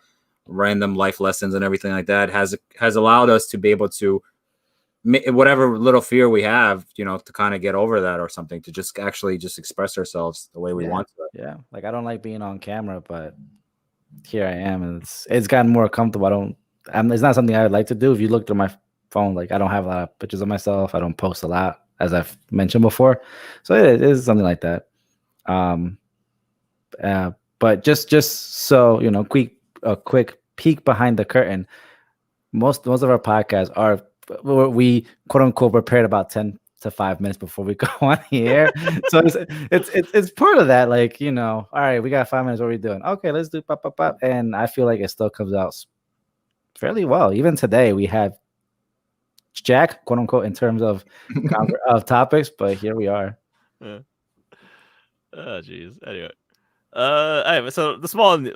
random life lessons, and everything like that has allowed us to be able to whatever little fear we have, to kind of get over that or something, to just actually just express ourselves the way we want to. Yeah, like I don't like being on camera, but here I am, and it's gotten more comfortable. It's not something I would like to do. If you look through my phone, like I don't have a lot of pictures of myself. I don't post a lot, as I've mentioned before. So it is something like that. But just so a quick peek behind the curtain. Most of our podcasts are we quote unquote prepared about 10 to 5 minutes before we go on the air. So it's part of that. Like all right, we got 5 minutes. What are we doing? Okay, let's do pop. And I feel like it still comes out fairly well. Even today we had Jack, quote unquote, in terms of topics, but here we are. Yeah. Oh jeez. Anyway, so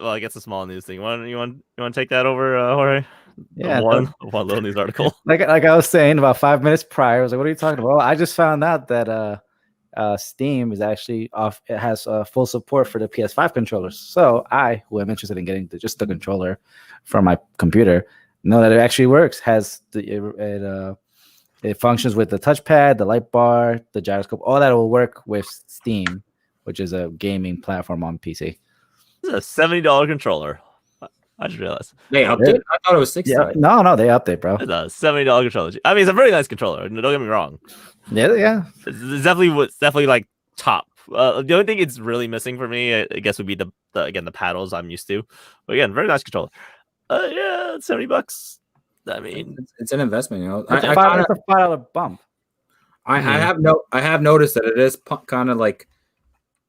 I guess the small news thing. You want to take that over, Jorge? Yeah, one little news article. Like I was saying, about 5 minutes prior, I was like, "What are you talking about?" Well, I just found out that Steam is actually off. It has full support for the PS5 controllers. So I, who am interested in getting just the controller for my computer, know that it actually works. It functions with the touchpad, the light bar, the gyroscope. All that will work with Steam, which is a gaming platform on PC. This is a $70 controller. I just realized. They updated. I thought it was 60. Yeah, no, they update, bro. It's a $70 controller. I mean, it's a very nice controller. Don't get me wrong. Yeah. It's definitely like top. The only thing it's really missing for me, I guess, would be the paddles I'm used to. But again, very nice controller. Yeah, $70. I mean, it's an investment, It's a $5 bump. I have noticed that it is kind of like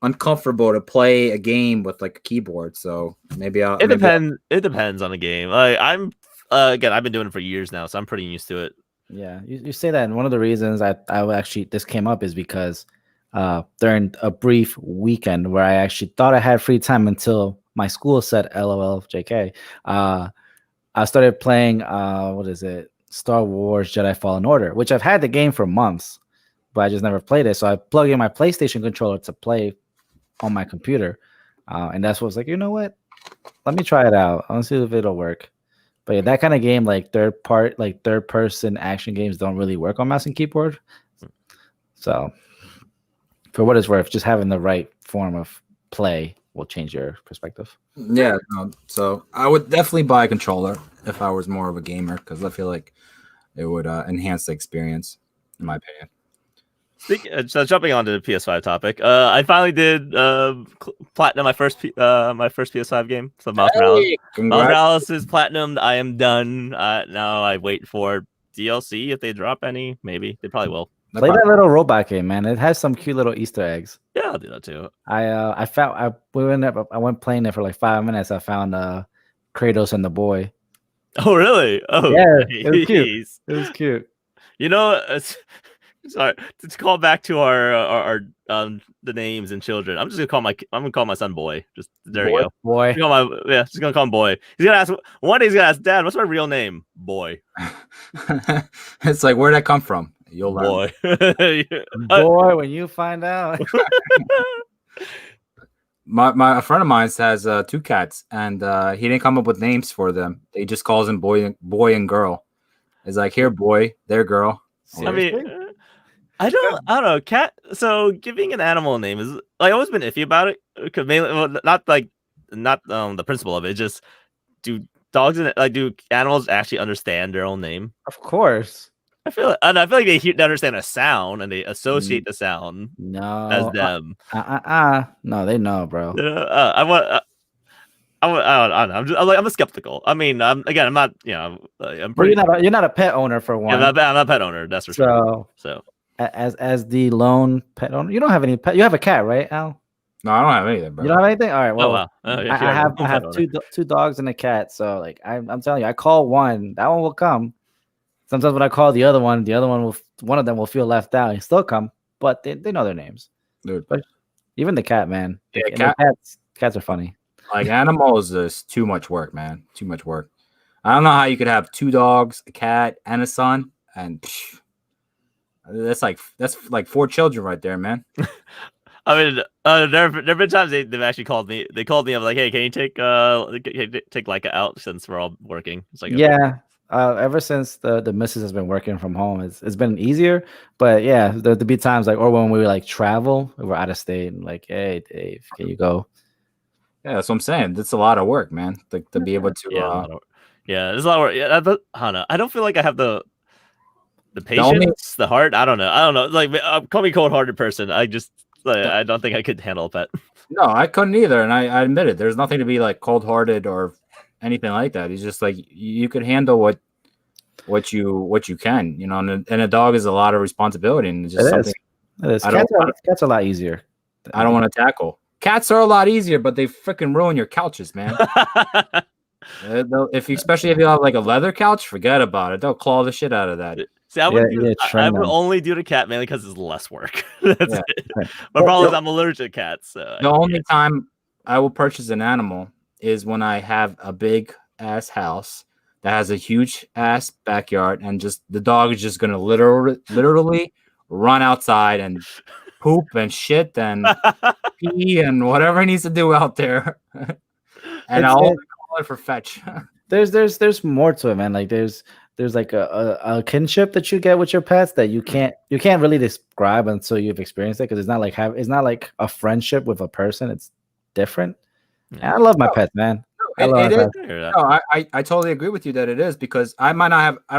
uncomfortable to play a game with like a keyboard, so maybe it depends on the game. I'm again, I've been doing it for years now, so I'm pretty used to it. Yeah, you say that, and one of the reasons I actually this came up is because during a brief weekend where I actually thought I had free time until my school said LOL JK, I started playing Star Wars Jedi Fallen Order, which I've had the game for months, but I just never played it. So I plugged in my PlayStation controller to play on my computer, and that's what I was like, you know what? Let me try it out. I want to see if it'll work. But yeah, that kind of game, like third person action games, don't really work on mouse and keyboard. So, for what it's worth, just having the right form of play will change your perspective. Yeah, so I would definitely buy a controller if I was more of a gamer, because I feel like it would enhance the experience, in my opinion. So jumping onto the PS5 topic, I finally did platinum my first PS5 game. So Miles Morales. Hey, Miles congrats. Morales is platinum. I am done. Now I wait for DLC if they drop any. Maybe they probably will. Play that little robot game, man. It has some cute little Easter eggs. Yeah, I'll do that too. I went playing it for like 5 minutes. I found Kratos and the boy. Oh really? Oh yeah, it was cute. Jeez. It was cute. You know, sorry to call back to our the names and children. I'm gonna call my son Boy. Just there Boy, you go. Boy. Just gonna call him Boy. He's gonna ask one day. He's gonna ask Dad, "What's my real name?" Boy. It's like, where'd that come from? You'll learn. Boy. Boy, when you find out. A friend of mine has 2 cats, and he didn't come up with names for them. He just calls them boy and girl. It's like, here, boy, there, girl. I mean, I don't know. Cat. So giving an animal a name is like, I've always been iffy about it. Cause mainly, not the principle of it. Just do animals actually understand their own name? Of course. I feel like they understand a sound and they associate the sound as them. No, they know, bro. I don't know. I'm a skeptical. I mean, I'm not. I'm Well, pretty. you're not a pet owner for one. Yeah, I'm not a pet owner. That's for sure. So as the lone pet owner, you don't have any pet. You have a cat, right, Al? No, I don't have anything, bro. You don't have anything. All right. Well, wow. I have two dogs and a cat. So like I'm telling you, I call one, that one will come. Sometimes when I call the other one one of them will feel left out. He still come, but they know their names. Dude. But even the cat, man. Yeah, cats are funny. Like, animals is too much work, man. Too much work. I don't know how you could have 2 dogs, a cat, and a son, and that's like 4 children right there, man. I mean, there have been times they've actually called me. They called me. I'm like, hey, can you take Leica out since we're all working? It's like, yeah. Ever since the missus has been working from home, it's been easier. But yeah, there'd be times like, or when we like travel, we're out of state, and like, hey, Dave, can you go? Yeah, that's what I'm saying. It's a lot of work, man. To be able to. There's a lot of work. Yeah, but I don't know. I don't feel like I have the patience, the heart. I don't know. Like, call me cold-hearted person. I just I don't think I could handle a pet. No, I couldn't either, and I admit it. There's nothing to be like cold-hearted or anything like that. It's just like you could handle what you can, and a dog is a lot of responsibility, and it's just something. It is. Cats are a lot easier. I don't want to tackle. Cats are a lot easier, but they freaking ruin your couches, man. Especially if you have like a leather couch, forget about it. They'll claw the shit out of that. See, I would only do the cat mainly because it's less work. That's it. My problem is I'm allergic to cats. So the only time I will purchase an animal is when I have a big ass house that has a huge ass backyard, and just the dog is just gonna literally run outside and poop and shit and pee and whatever he needs to do out there. And I'll call it for fetch. There's more to it, man. Like there's like a kinship that you get with your pets that you can't really describe until you've experienced it, because it's not like a friendship with a person. It's different. Yeah. I love my pets, man. I totally agree with you that it is, because I don't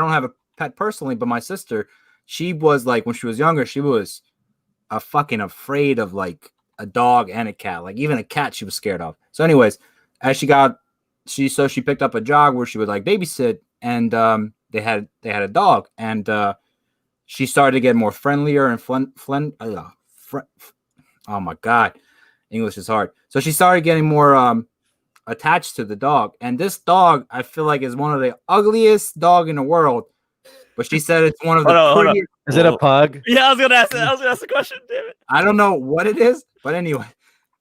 have a pet personally, but my sister, she was like, when she was younger, she was fucking afraid of like a dog and a cat. Like even a cat she was scared of. So anyways, as she picked up a job where she would like babysit, and they had a dog, and she started to get more friendlier and oh my god, English is hard. So she started getting more attached to the dog, and this dog I feel like is one of the ugliest dog in the world, but she said it's one of the prettiest. Is it a pug? Yeah, I was gonna ask the question. Damn it! I don't know what it is, but anyway,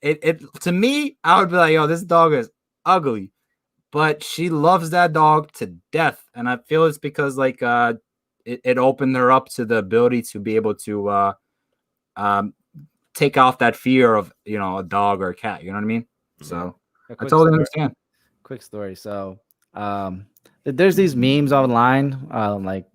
it to me, I would be like, yo, this dog is ugly, but she loves that dog to death, and I feel it's because like it opened her up to the ability to be able to take off that fear of a dog or a cat. You know what I mean? So I totally understand. Quick story. So there's these memes online, like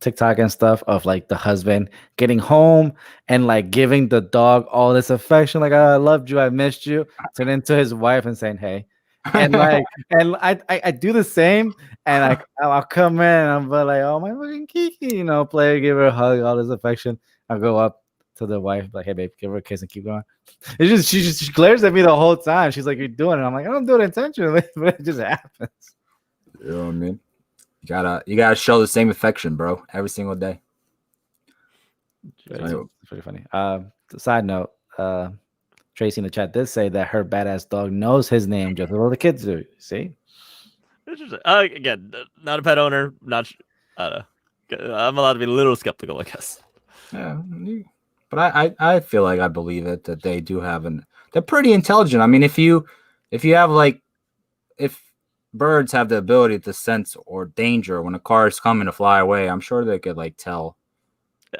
TikTok and stuff, of like the husband getting home and like giving the dog all this affection, like, I loved you, I missed you, turn into his wife and saying hey, and like and I do the same, and I'll come in and I'm like, oh my fucking Kiki, play, give her a hug, all this affection, I'll go up to the wife, like, hey babe, give her a kiss and keep going. It's just she glares at me the whole time. She's like, you're doing it. I'm like, I don't do it intentionally, but it just happens. You know what I mean? You gotta show the same affection, bro, every single day. It's pretty funny. Side note, Tracy in the chat did say that her badass dog knows his name just as well the kids do. See? Again, not a pet owner. Not. I'm allowed to be a little skeptical, I guess. Yeah, but I feel like I believe it that they do have they're pretty intelligent. I mean, if you have like if birds have the ability to sense or danger when a car is coming to fly away, I'm sure they could like tell.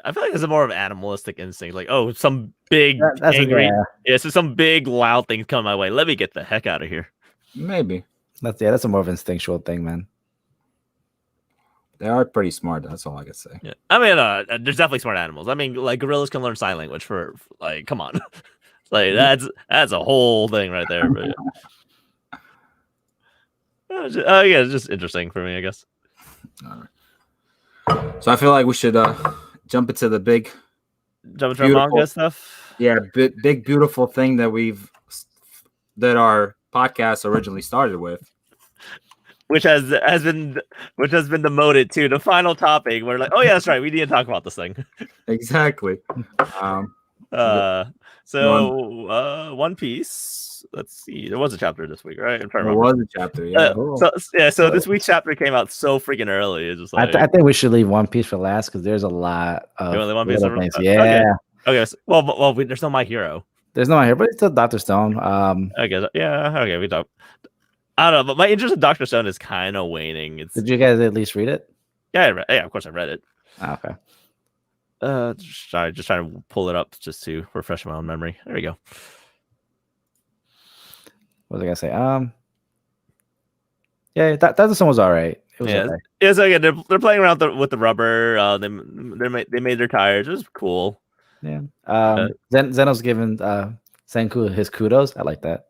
I feel like it's a more of an animalistic instinct. Like, oh, some big That's angry, so some big loud thing's coming my way. Let me get the heck out of here. Maybe that's a more of an instinctual thing, man. They are pretty smart. That's all I can say. Yeah, I mean, there's definitely smart animals. I mean, like gorillas can learn sign language for like, come on, like that's a whole thing right there. But, yeah, it's just interesting for me, I guess. All right. So I feel like we should jump into the big, jump into manga stuff. Yeah, big beautiful thing that our podcast originally started with. Which has been demoted to the final topic. We're like, oh yeah, that's right. We need to talk about this thing. Exactly. One Piece. Let's see. There was a chapter this week, right? There was a chapter. Yeah. So this week's chapter came out so freaking early. It's just like I think we should leave One Piece for last because there's a lot of One Piece things. Yeah. Okay. So, well, there's no My Hero. There's no My Hero, but it's still Dr. Stone. I guess. Yeah. Okay. We talk. I don't know, but my interest in Dr. Stone is kind of waning. Did you guys at least read it? Yeah, of course I read it. Oh, okay. Just trying to pull it up just to refresh my own memory. There we go. What was I gonna say? Yeah, Dr. Stone was all right. It was okay. Yeah. So again, they're playing around with the rubber. They made their tires. It was cool. Yeah. Zeno's giving Senku his kudos. I like that.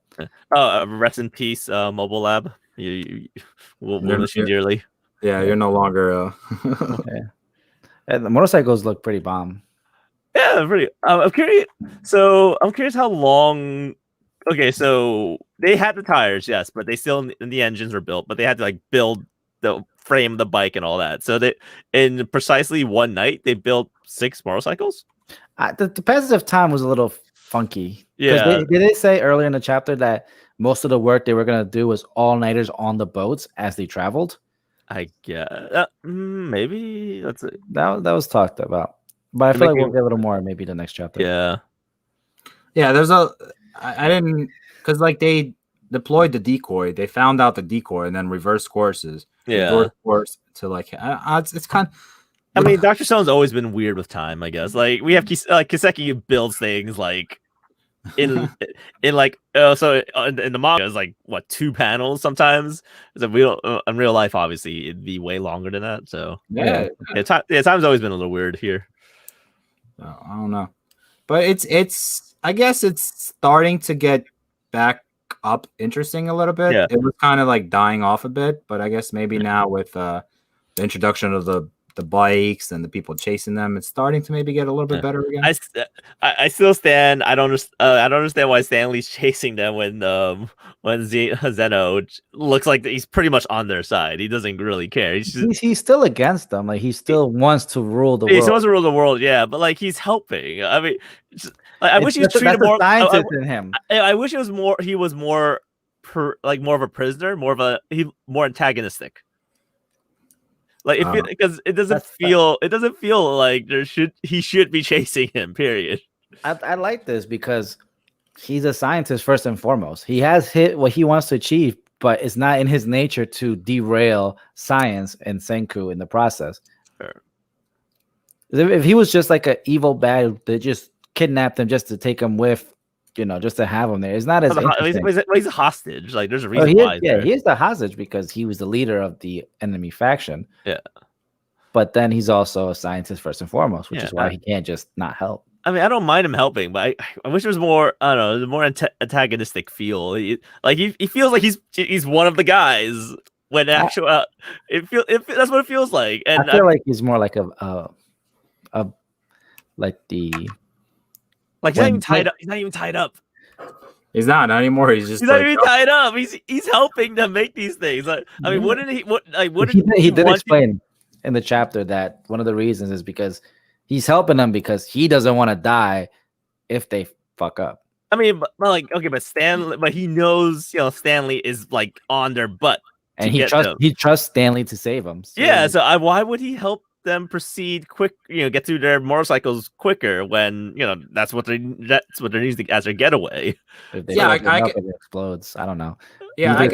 Rest in peace, Mobile Lab. We'll miss you dearly. Yeah, you're no longer. Yeah. And the motorcycles look pretty bomb. Yeah, pretty. I'm curious. So I'm curious how long. Okay, so they had the tires, yes, but they still the engines were built, but they had to like build the frame of the bike and all that. So they in precisely one night they built 6 motorcycles. The passage of time was a little funky. Yeah. Did they say earlier in the chapter that most of the work they were going to do was all-nighters on the boats as they traveled? I guess maybe that's it. That was talked about, but I feel like we'll get a little more maybe the next chapter. Yeah. There's I didn't because like they deployed the decoy, they found out the decoy and then reverse courses. Yeah, course to like it's kind of. I mean, Dr. Stone's always been weird with time, I guess. Like we have Kiseki builds things like in like so in the manga is like what 2 panels sometimes. So in real life, obviously, it'd be way longer than that. So time's always been a little weird here. I don't know, but it's I guess it's starting to get back up interesting a little bit. Yeah. It was kind of like dying off a bit, but I guess maybe now with the introduction of the bikes and the people chasing them, it's starting to maybe get a little bit better again. I still stand. I don't understand why Stanley's chasing them when Zeno looks like he's pretty much on their side. He doesn't really care. He's still against them. Like he still wants to rule the world. He still wants to rule the world. Yeah, but like he's helping. I mean, I wish he was treated more. Scientist in him. I wish it was more. He was more more of a prisoner, more antagonistic. Like because it doesn't feel like he should be chasing him. Period. I like this because he's a scientist first and foremost. He has hit what he wants to achieve, but it's not in his nature to derail science and Senku in the process. Sure. If he was just like an evil bad that just kidnapped him just to take him with, just to have him there, it's not as he's a hostage. Like there's a reason why. He is the hostage because he was the leader of the enemy faction. Yeah. But then he's also a scientist first and foremost, which is why he can't just not help. I mean, I don't mind him helping, but I wish there was more. I don't know, more antagonistic feel. He feels like he's one of the guys. When that's what it feels like. And I feel like he's more like a like the Like he's not even when tied up. He's not even tied up. He's not anymore. He's just He's not like even tied up. He's helping them make these things. Like, I mean, wouldn't he? he did want explain in the chapter that one of the reasons is because he's helping them because he doesn't want to die if they fuck up. I mean, but like, okay, but he knows, Stanley is like on their butt, and them. he trusts Stanley to save him. So Yeah, so why would he help them proceed quick? Get to their motorcycles quicker when that's what they need as their getaway. If they it explodes. I don't know. Yeah, I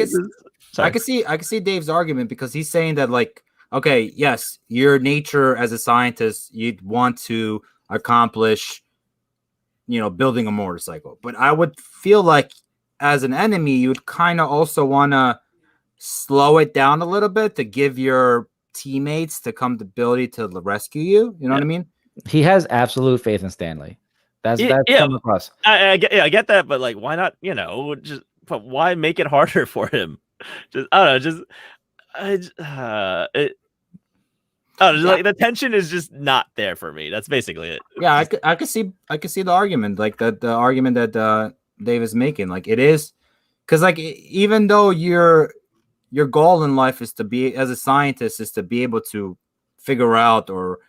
could see Dave's argument because he's saying that like, okay, yes, your nature as a scientist, you'd want to accomplish, building a motorcycle, but I would feel like as an enemy, you'd kind of also want to slow it down a little bit to give your teammates the ability to rescue you. You know what I mean? He has absolute faith in Stanley. That's come across. I get that, but like, why not? But why make it harder for him? I don't know. Like the tension is just not there for me. That's basically it. Yeah, I could see the argument, like the argument that Dave is making. Like it is, because like even though your goal in life is to be, as a scientist, is to be able to figure out or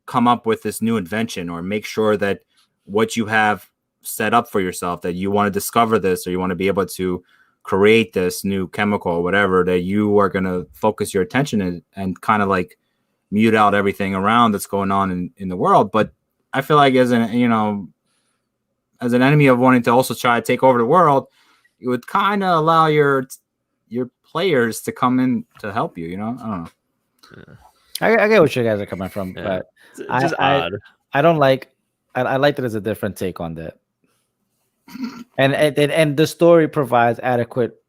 come up with this new invention or make sure that what you have set up for yourself, that you want to discover this or you want to be able to create this new chemical or whatever, that you are going to focus your attention and kind of like mute out everything around that's going on in the world. But I feel like as an enemy of wanting to also try to take over the world, it would kind of allow your players to come in to help you. I don't know. Yeah. I get what you guys are coming from, but it's just odd. I don't like. I like that there's a different take on that, and the story provides adequate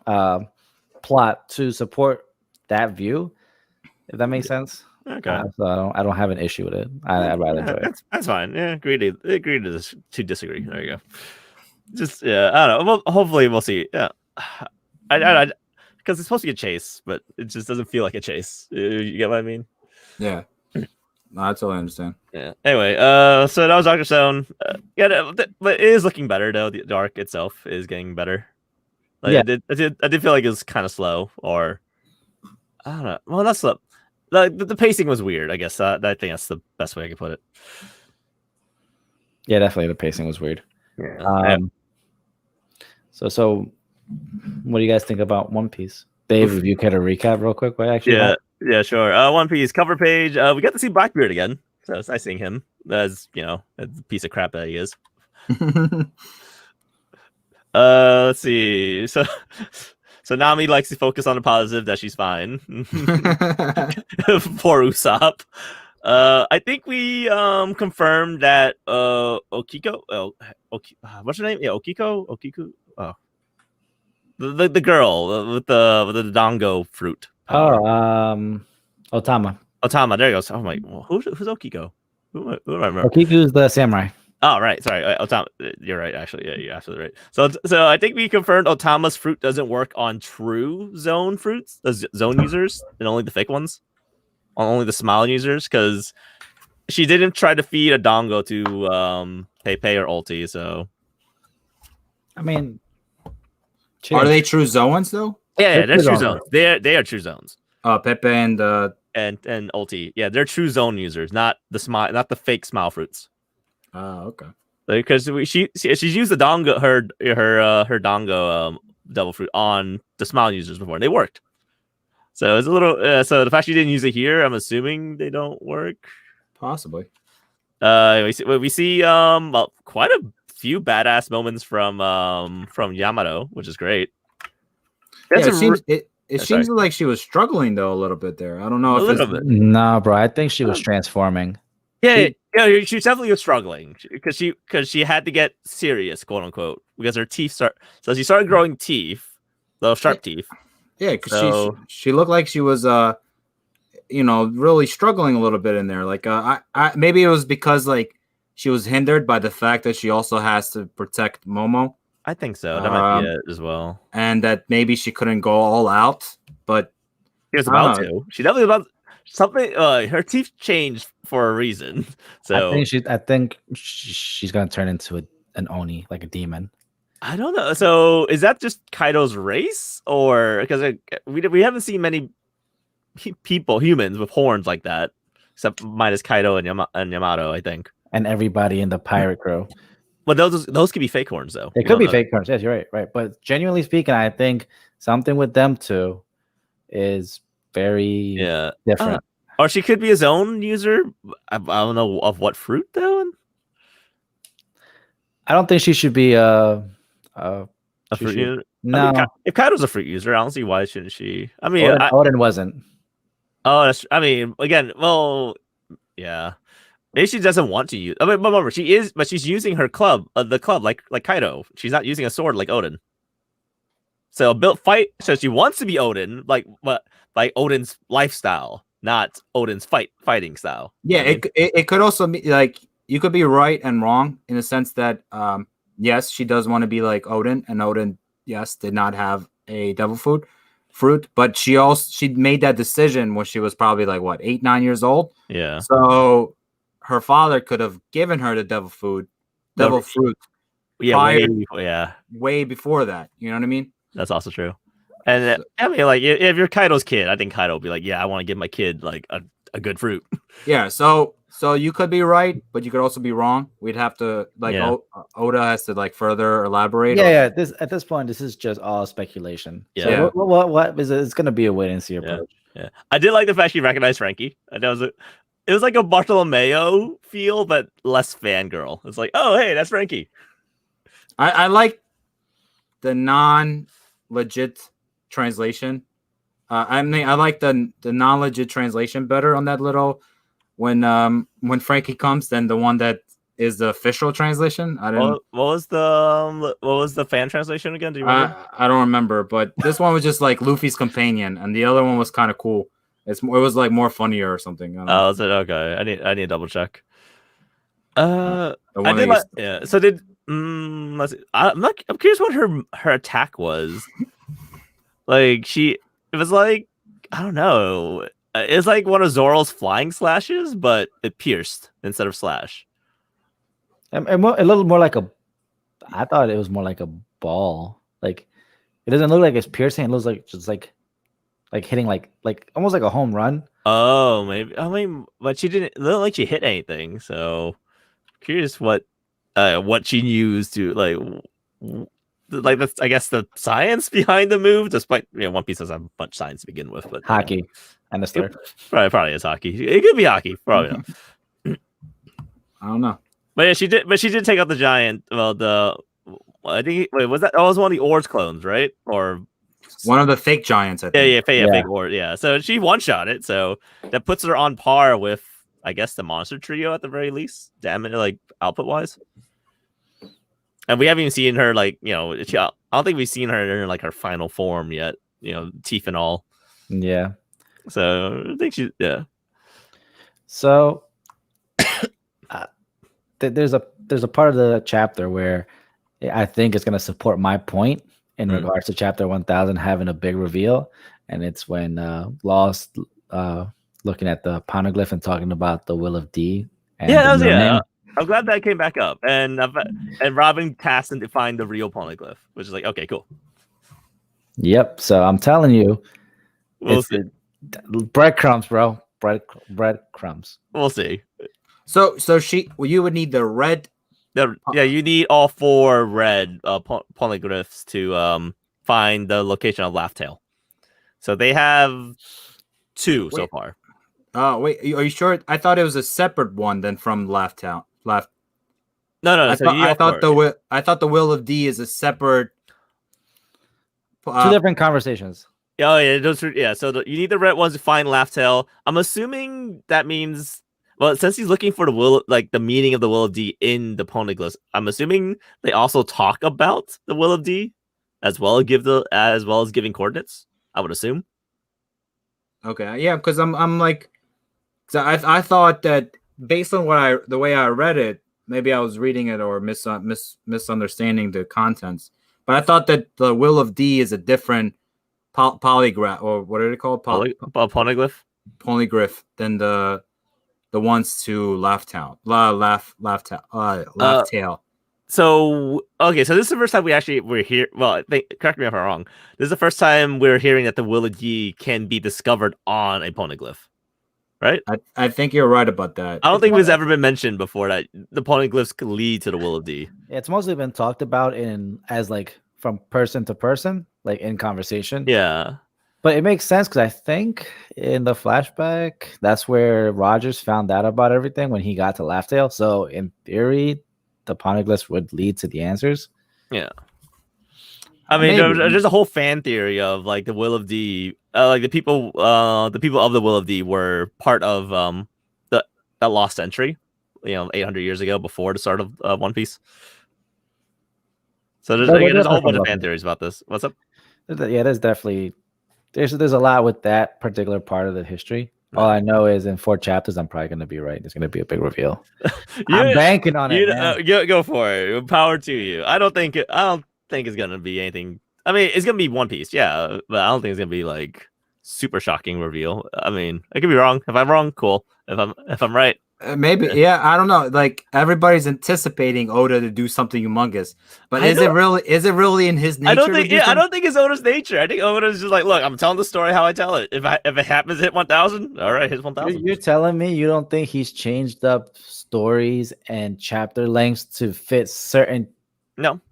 plot to support that view. If that makes sense. Okay. So I don't have an issue with it. I'd rather enjoy it. That's fine. Yeah, agree to disagree. There you go. Just I don't know. Well, hopefully we'll see. Yeah, I because it's supposed to be a chase, but it just doesn't feel like a chase. You get what I mean? Yeah. No, I totally understand. Yeah. Anyway, so that was Dr. Stone. But it is looking better though. The arc itself is getting better. Like, yeah, I did feel like it was kind of slow, or I don't know. Well, that's slow. The pacing was weird. I guess I think that's the best way I could put it. Yeah, definitely the pacing was weird. Yeah. So what do you guys think about One Piece? Dave, if you care to recap real quick, yeah, sure. One Piece cover page. We got to see Blackbeard again, so it's nice seeing him as a piece of crap that he is. Let's see. So Nami likes to focus on the positive that she's fine. Poor Usopp. I think we confirmed that Okiko. What's her name? Yeah, Okiku. Oh, the girl with the dango fruit. Otama. Otama. There goes. Oh my. Who's Okiko? Who do I remember? Okiku's the samurai. Oh, right. Sorry. Otama. You're right, actually. Yeah, you're absolutely right. So I think we confirmed Otama's fruit doesn't work on true zone fruits, zone users, and only the fake ones. On only the smile users, because she didn't try to feed a dongo to Pepe or Ulti, so. I mean, are they true zones though? Yeah, they're true zones. They are true zones. Pepe and Ulti. Yeah, they're true zone users, not the fake smile fruits. Oh, okay. Because she's used the dongo her dongo devil fruit on the smile users before, and they worked. So it's a little. So the fact she didn't use it here, I'm assuming they don't work. Possibly. We see quite a few badass moments from Yamato, which is great. It seems like she was struggling though a little bit there. I don't know if it's... No, bro. I think she was transforming. Yeah, she definitely was struggling because she had to get serious, quote unquote, because her teeth so she started growing teeth, little sharp teeth. Yeah, because she looked like she was really struggling a little bit in there. Like I maybe it was because like she was hindered by the fact that she also has to protect Momo. I think so. That might be it as well. And that maybe she couldn't go all out, but she was about to. She definitely something. Her teeth changed for a reason. So I think she's gonna turn into an oni, like a demon. I don't know. So is that just Kaido's race, or because we haven't seen many humans with horns like that, except minus Kaido and Yamato, I think. And everybody in the pirate crew. But those could be fake horns, though. It could be fake horns. Yes, you're right. But genuinely speaking, I think something with them two is very different. Or she could be his own user. I don't know of what fruit though. I don't think she should be a fruit user. No, I mean, if Kaido's a fruit user, I don't see why shouldn't she. I mean, Odin wasn't. Oh, I mean, again, well, yeah. Maybe she doesn't want to use. I mean, remember, she is, but she's using her club, the club, like Kaido. She's not using a sword like Odin. So So she wants to be Odin, but like Odin's lifestyle, not Odin's fighting style. Yeah, it could also be like you could be right and wrong in the sense that yes, she does want to be like Odin, and Odin, yes, did not have a devil fruit, but she made that decision when she was probably like what 8, 9 years old. Yeah. So her father could have given her the devil fruit. Yeah, way before that. You know what I mean? That's also true. And I mean, like, if you're Kaido's kid, I think Kaido will be like, yeah, I want to give my kid like a good fruit. Yeah. So you could be right, but you could also be wrong. We'd have to Oda has to like further elaborate. Yeah. At this point, this is just all speculation. Yeah. So what is it? It's gonna be a wait and see approach. Yeah. I did like the fact she recognized Frankie. It was like a Bartolomeo feel, but less fangirl. It's like, oh, hey, that's Frankie. I like the non-legit translation. I mean, I like the non-legit translation better on that little when Frankie comes than the one that is the official translation. I didn't. What was the fan translation again? Do you remember? I don't remember, but this one was just like Luffy's companion, and the other one was kind of cool. It was like more funnier or something. Oh, is it okay? I need to double check. I did like, yeah. So did let's see. I'm curious what her attack was. Like it was like, I don't know. It's like one of Zoro's flying slashes, but it pierced instead of slash. And a little more like I thought it was more like a ball. Like it doesn't look like it's piercing. It looks like just like hitting like almost like a home run. Oh, maybe. I mean, but she didn't look like she hit anything. So curious what she used to like I guess the science behind the move. Despite One Piece doesn't have much science to begin with, but hockey and the stir. Probably is hockey. It could be hockey. Probably not. I don't know. But yeah, she did take out the giant. Well, I think was that was one of the Oars clones, right? Or one of the fake giants, I think. Yeah, fake Oars. Yeah, so she one shot it. So that puts her on par with, I guess, the monster trio at the very least. Damn it, like output wise. And we haven't even seen her I don't think we've seen her in like her final form yet. Teeth and all. Yeah. So I think So there's a part of the chapter where I think it's going to support my point in regards to chapter 1000 having a big reveal, and it's when Lost looking at the poneglyph and talking about the will of D. And I'm glad that came back up, and Robin tasked him to find the real poneglyph, which is like, okay, cool. Yep. So I'm telling you, we'll see. Breadcrumbs, bro. Breadcrumbs. We'll see. So you would need the red. You need all 4 red poneglyphs to find the location of Laugh-Tale. So they have 2 so far. Oh wait, are you sure? I thought it was a separate one than from Laugh-Tale. No. I thought the will of D is a separate. 2 different conversations. Oh yeah, So you need the red ones to find Laugh-Tale. I'm assuming that means. Well, since he's looking for the meaning of the will of D in the poneglyphs, I'm assuming they also talk about the will of D, as well as giving coordinates. I would assume. Okay, yeah, because I'm like, I thought that based on the way I read it, maybe I was reading it or misunderstanding the contents. But I thought that the will of D is a different polygraph, or what are they called? Poneglyph. poneglyph than the ones to laugh tail. So okay, so this is the first time we're here. Well, I think, correct me if I'm wrong. This is the first time we're hearing that the Will of D can be discovered on a poneglyph, right? I think you're right about that. I don't think it's ever been mentioned before that the poneglyphs could lead to the Will of D. It's mostly been talked about as like from person to person, like in conversation. Yeah. But it makes sense because I think in the flashback, that's where Rogers found out about everything when he got to Laughtail. So in theory, the poneglyphs would lead to the answers. Yeah. I mean, there's a whole fan theory of like the Will of D, like the people of the Will of D were part of that lost century, 800 years ago before the start of One Piece. So there's a whole bunch of fan theories about this. What's up? Yeah, there's definitely there's a lot with that particular part of the history. All I know is in 4 chapters, I'm probably going to be right. There's going to be a big reveal. I'm banking on it. Man. Go for it. Power to you. I don't think it's going to be anything. I mean, it's going to be One Piece, yeah, but I don't think it's going to be like super shocking reveal. I mean, I could be wrong. If I'm wrong, cool. If I'm right, maybe, yeah, I don't know. Like everybody's anticipating Oda to do something humongous, but is it really in his nature? I don't think it's Oda's nature. I think Oda's just like, look, I'm telling the story how I tell it. If it happens to hit 1,000, all right, hit 1,000. You're telling me you don't think he's changed up stories and chapter lengths to fit certain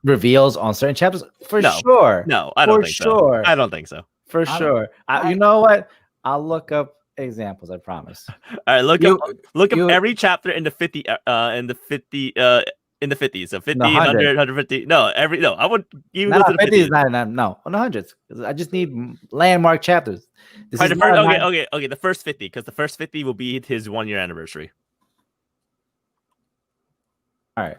reveals on certain chapters? For sure. No, I don't think so. I don't think so. For sure. You know what? I'll look up examples. I promise. All right, look up every chapter in the 50 in the 50s. So 50, 100, 150. I would even go to the 50s. No, on the hundreds. I just need landmark chapters. Okay. The first 50, because the first 50 will be his 1-year anniversary. All right.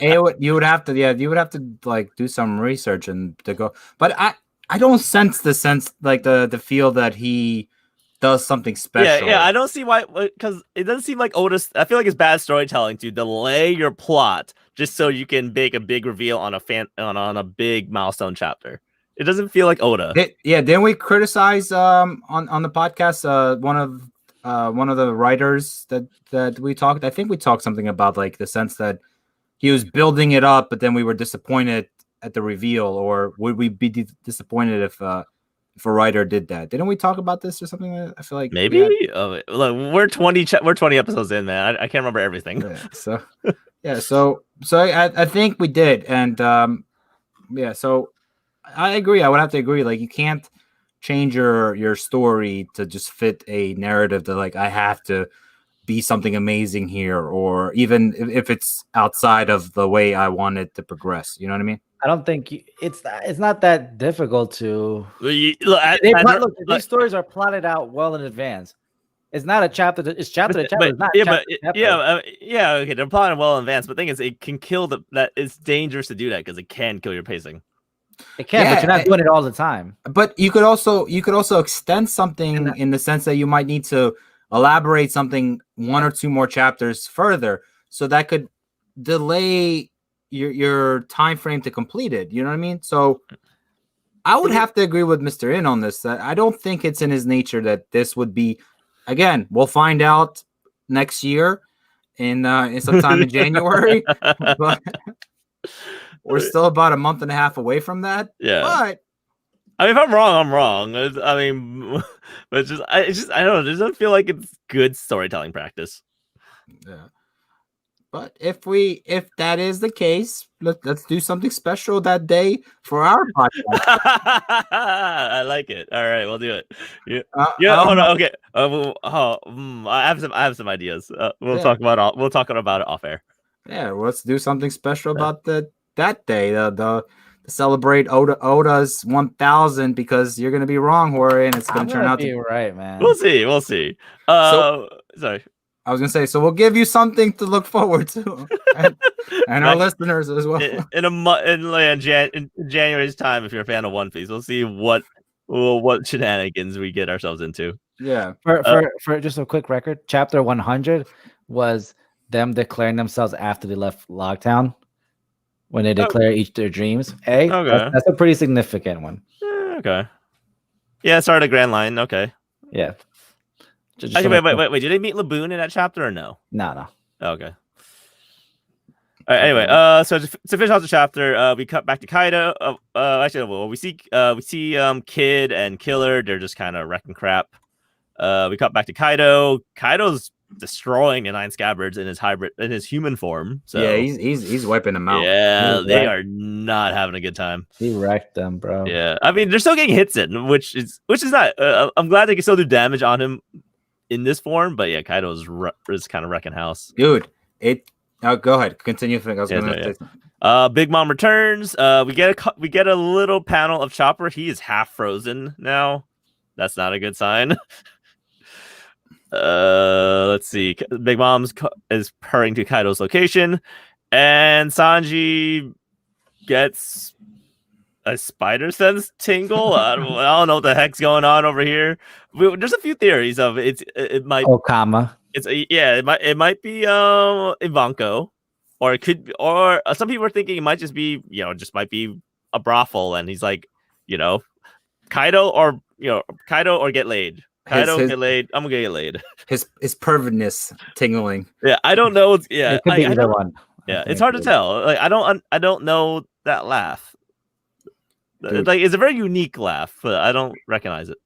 You would have to like do some research and to go, but I don't sense the feel that he does something special. Yeah, I don't see why, because it doesn't seem like Otis. I feel like it's bad storytelling to delay your plot just so you can make a big reveal on a big milestone chapter. It doesn't feel like Oda. Didn't we criticize on the podcast one of the writers that we talked? I think we talked something about like the sense that he was building it up, but then we were disappointed at the reveal, or would we be disappointed if a writer did that? Didn't we talk about this or something? I feel like maybe. Look, we're 20 episodes in, man. I can't remember everything. So I think we did, and so I agree. I would have to agree. Like you can't change your story to just fit a narrative that like I have to be something amazing here, or even if it's outside of the way I want it to progress. You know what I mean? I don't think it's not that difficult to. These stories are plotted out well in advance. It's not a chapter. It's chapter to chapter. Okay, they're plotted well in advance. But the thing is, it can kill that. It's dangerous to do that because it can kill your pacing. It can, but you're not doing it all the time. But you could also extend something in the sense that you might need to elaborate something 1 or 2 more chapters further, so that could delay your time frame to complete it. You know what I mean? So I would have to agree with Mr. In on this, that I don't think it's in his nature that this would be. Again, we'll find out next year in sometime in January. But we're still about a month and a half away from that. Yeah. But I mean, if I'm wrong, I'm wrong. I mean, but I don't know. It doesn't feel like it's good storytelling practice. Yeah. But if that is the case, let's do something special that day for our podcast. I like it. All right, we'll do it. Hold on. Okay. I have some ideas. We'll talk about it off air. Yeah, let's do something special about that day. The celebrate Oda's 1,000, because you're gonna be wrong, Jorge, and it's gonna turn out to be right, man. We'll see. Sorry. I was gonna say, so we'll give you something to look forward to, and our listeners as well. In January's time, if you're a fan of One Piece, we'll see what shenanigans we get ourselves into. Yeah. For just a quick record, chapter 100 was them declaring themselves after they left Lockdown, when they declare each their dreams. Okay. That's a pretty significant one. Okay. Yeah, started a Grand Line. Okay. Yeah. Actually, wait. Did they meet Laboon in that chapter or no? No. Okay. All right, anyway, so to finish off the chapter, we cut back to Kaido. Actually, well, we see Kid and Killer. They're just kind of wrecking crap. We cut back to Kaido. Kaido's destroying the 9 scabbards in his human form. So yeah, he's wiping them out. Yeah, they are not having a good time. He wrecked them, bro. Yeah, I mean they're still getting hits in, which is not. I'm glad they can still do damage on him in this form, but yeah, Kaido's is kind of wrecking house. Dude, go ahead, continue. I was Big Mom returns. We get a little panel of Chopper. He is half frozen now. That's not a good sign. Let's see. Big Mom's is hurrying to Kaido's location, and Sanji gets a spider sense tingle. I don't know what the heck's going on over here. There's a few theories of it. It might Okama. It might be Ivanko, or it could, or some people are thinking it might just be might be a brothel, and he's like, Kaido or get laid. Kaido get laid. I'm gonna get laid. His pervertness tingling. Yeah, I don't know. Yeah, it could be either one. Yeah, it's hard to tell. Like I don't know that laugh. Dude. Like it's a very unique laugh, but I don't recognize it.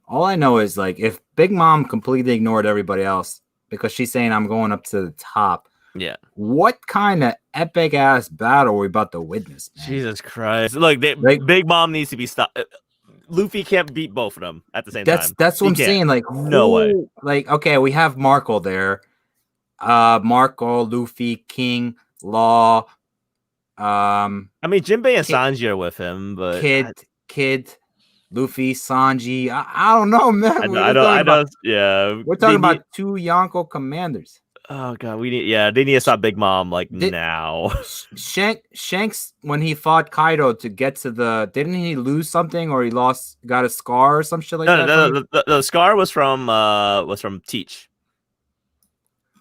All I know is like if Big Mom completely ignored everybody else because she's saying I'm going up to the top. Yeah. What kind of epic ass battle are we about to witness, man? Jesus Christ! Look, Big Mom needs to be stopped. Luffy can't beat both of them at the same time. That's what I'm saying. Like no way. Like okay, we have Marco there. Marco, Luffy, King, Law. I mean, Jinbei and Sanji are with him, but Kid, Luffy, Sanji. I don't know, man. We're talking about 2 Yonko commanders. Oh god, they need to stop Big Mom now. Shanks, when he fought Kaido to get to didn't he lose something or he got a scar or some shit like that? No, the scar was from Teach.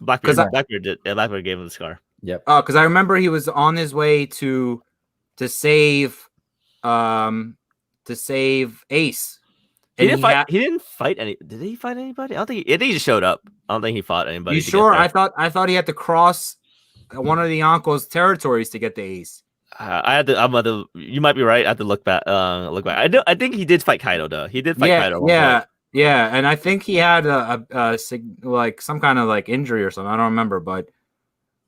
Blackbeard gave him the scar. Yep. Oh, because I remember he was on his way to save Ace. He didn't fight any. Did he fight anybody? I think he just showed up. I don't think he fought anybody. You sure? I thought he had to cross one of the Yonko's territories to get the Ace. You might be right. I have to look back. I think he did fight Kaido though. He did fight Kaido. Yeah, and I think he had like some kind of like injury or something. I don't remember, but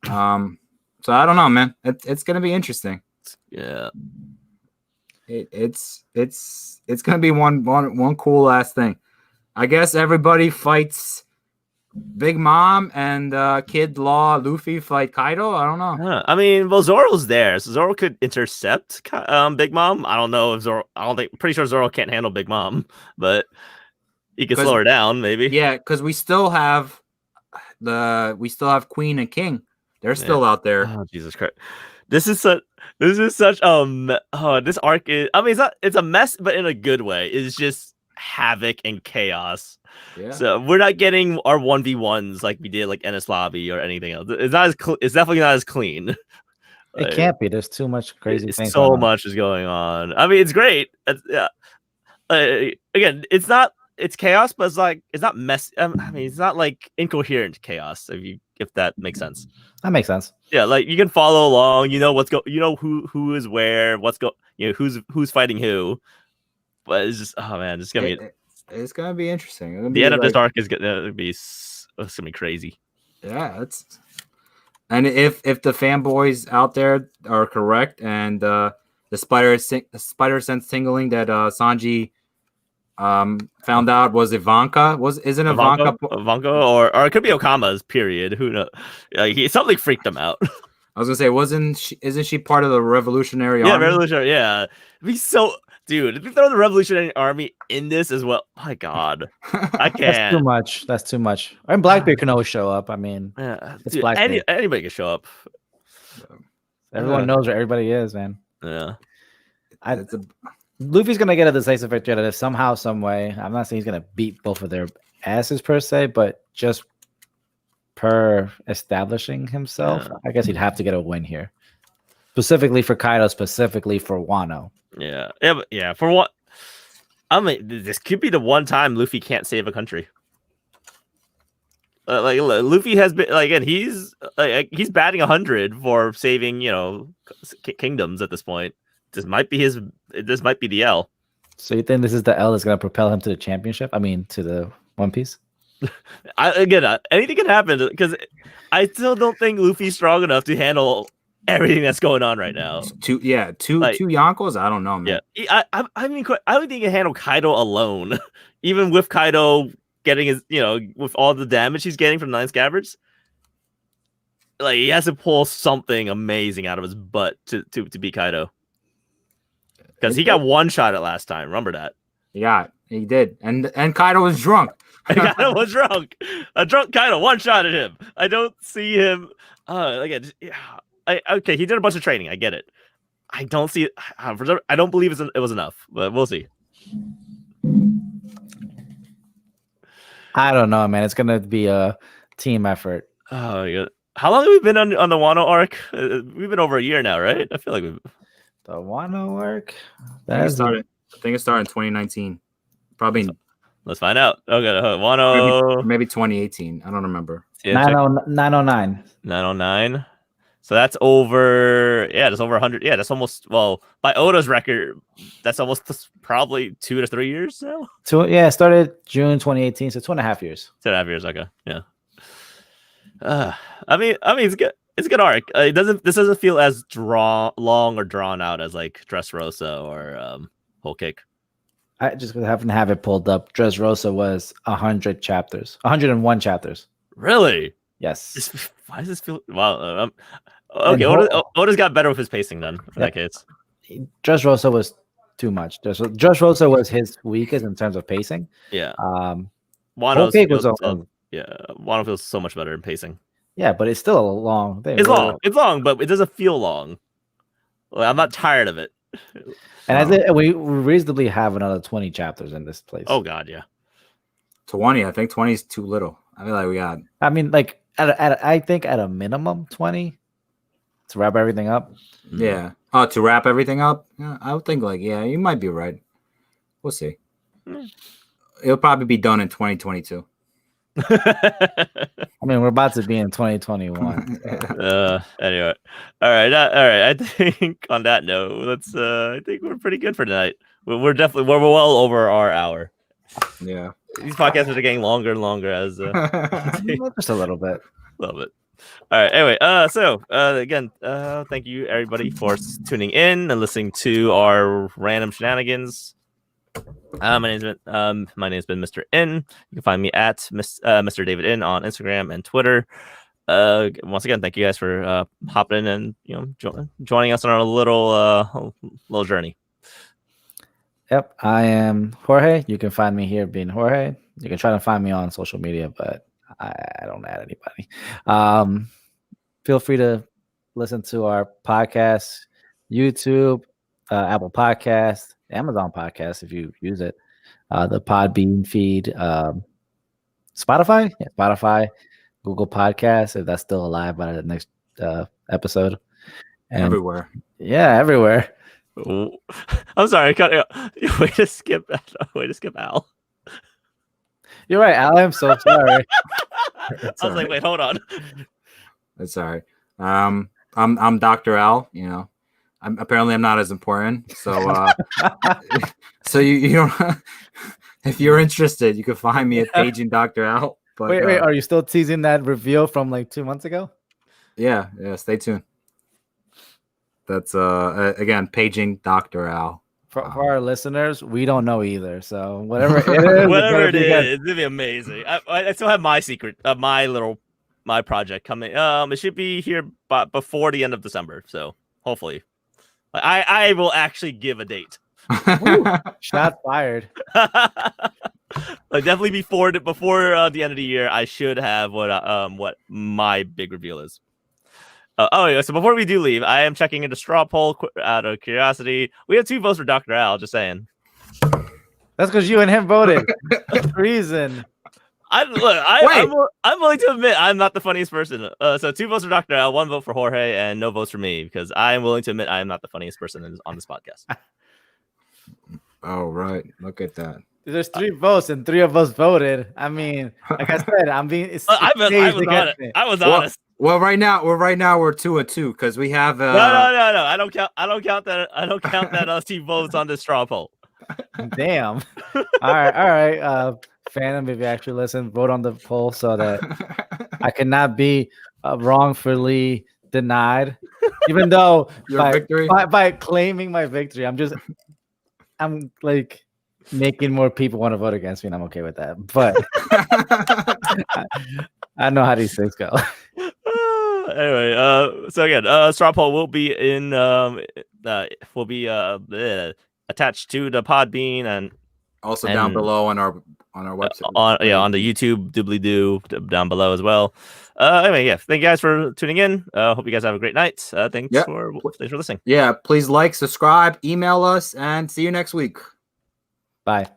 so I don't know, man. It's gonna be interesting. Yeah. It's gonna be one cool ass thing. I guess everybody fights Big Mom and Kid, Law, Luffy fight Kaido. I don't know. I mean, well, Zoro's there, so Zoro could intercept Big Mom. I don't know if Zoro. Pretty sure Zoro can't handle Big Mom, but he can slow her down, maybe. Yeah, because we still have Queen and King. They're still out there. Oh, Jesus Christ. This is such this arc is, I mean, it's a mess, but in a good way. It's just havoc and chaos. Yeah. So we're not getting our 1v1s like we did like Ennis Lobby or anything else. It's not as it's definitely not as clean. It can't be. There's too much crazy things. So much is going on. I mean, it's great. Again, it's chaos, but it's not mess. I mean, it's not like incoherent chaos. If that makes sense. That makes sense. Yeah, like you can follow along. You know who is where. Who's fighting who. But it's just it's gonna be. It's gonna be interesting. The end of this arc is gonna be crazy. Yeah, and if the fanboys out there are correct, and the spider sense tingling that Sanji found out was Ivanka. Isn't Ivanka or it could be Okama's period. Who knows? Something freaked them out. I was gonna say, isn't she part of the Revolutionary Army? Yeah, Revolutionary. Yeah, it'd be so. Dude, if you throw the Revolutionary Army in this as well, my God, I can't. That's too much. And Blackbeard can always show up. I mean, it's dude, Blackbeard. Anybody can show up. Everyone knows where everybody is, man. Yeah. Luffy's gonna get a decisive victory out of this somehow, some way. I'm not saying he's gonna beat both of their asses per se, but just per establishing himself, I guess he'd have to get a win here. Specifically for Kaido, specifically for Wano. Yeah. For what? I mean, this could be the one time Luffy can't save a country. Like Luffy has been like, and he's batting 100 for saving, kingdoms at this point. This might be the L. So you think this is the L that's going to propel him to the championship? I mean, to the One Piece? Anything can happen because I still don't think Luffy's strong enough to handle everything that's going on right now. Two Yonkos? I don't know, man. Yeah, I mean, I don't think he can handle Kaido alone, even with Kaido getting his, with all the damage he's getting from 9 scabbards. Like, he has to pull something amazing out of his butt to beat Kaido. Because he got one shot at last time. Remember that? Yeah, he did. And Kaido was drunk. Kaido was drunk. A drunk Kaido, one shot at him. I don't see him. Okay, he did a bunch of training. I get it. I don't see it. I don't believe it was enough, but we'll see. I don't know, man. It's gonna be a team effort. Oh, yeah. How long have we been on the Wano arc? We've been over a year now, right? I feel like we've. The Wano arc. I think it started in 2019. Probably. Let's find out. Okay, Wano. Maybe 2018. I don't remember. 909. 909. So that's over. Yeah, that's over 100. Yeah, that's almost. Well, by Oda's record, that's almost probably 2 to 3 years now. It started June 2018, so 2.5 years. 2.5 years. Okay, yeah. I mean, it's good. It's a good arc. This doesn't feel as long or drawn out as like Dressrosa or Whole Cake. I just happen to have it pulled up. Dressrosa was 100 chapters, 101 chapters. Really? Yes. Why does this feel? Wow. Okay, Oda's got better with his pacing then. In that case, Dressrosa was too much. Dressrosa was his weakest in terms of pacing. Yeah. Whole Cake was Wano feels so much better in pacing. Yeah, but it's still a long thing. It's long. It's long, but it doesn't feel long. Like, I'm not tired of it. And I think we reasonably have another 20 chapters in this place. Oh God, yeah. 20. I think 20 is too little. I feel like we got. I mean, like I think at a minimum 20 to wrap everything up. Yeah. Oh, to wrap everything up. Yeah, I would think you might be right. We'll see. It'll probably be done in 2022. I mean, we're about to be in 2021. Anyway, all right. I think on that note, I think we're pretty good for tonight. We're well over our hour. Yeah. These podcasts are getting longer and longer as just a little bit. All right. Anyway, again, thank you everybody for tuning in and listening to our random shenanigans. My name's been Mr. N. You can find me at Mr. David N on Instagram and Twitter. Once again, thank you guys for hopping in and joining us on our little journey. Yep, I am Jorge. You can find me here being Jorge. You can try to find me on social media, but I don't add anybody. Feel free to listen to our podcast, YouTube, Apple Podcast, Amazon Podcast if you use it, the Podbean feed, Spotify, Google Podcasts if that's still alive by the next episode, and everywhere. Yeah, everywhere. I'm sorry, way to skip Al. You're right, Al. I'm so sorry. I was like, wait, hold on. That's all right. I'm Dr. Al. I'm not as important. So, so you don't. If you're interested, you can find me at Paging Dr. Al. But, wait, are you still teasing that reveal from like 2 months ago? Yeah. Stay tuned. That's again Paging Dr. Al. For our listeners, we don't know either. So whatever it is, it's gonna be amazing. I still have my secret, my project coming. It should be here before the end of December. So hopefully, I will actually give a date. Shot fired. Definitely before the end of the year, I should have what my big reveal is. Yeah, so before we do leave, I am checking into straw poll out of curiosity. We have 2 votes for Dr. Al. Just saying. That's because you and him voted. Reason. I'm willing to admit I'm not the funniest person. So 2 votes for Dr. Al, 1 vote for Jorge, and no votes for me because I am willing to admit I am not the funniest person on this podcast. Oh, right. Look at that. There's 3 votes and 3 of us voted. I mean, like I said, I'm being. It's I was crazy honest. against me. I was Well, honest. well, right now we're 2-2 because we have. No. I don't count. I don't count that. I don't count that us team votes on this straw poll. Damn. All right. Phantom, if you actually listen, vote on the poll so that I cannot be wrongfully denied, even though Your victory? by claiming my victory, I'm like making more people want to vote against me, and I'm okay with that. But I know how these things go. Anyway, so again, straw poll will be in will be attached to the Podbean and Also down below on our website. On the YouTube doobly-doo down below as well. Anyway, yeah, thank you guys for tuning in. Hope you guys have a great night. Thanks for listening. Yeah, please like, subscribe, email us, and see you next week. Bye.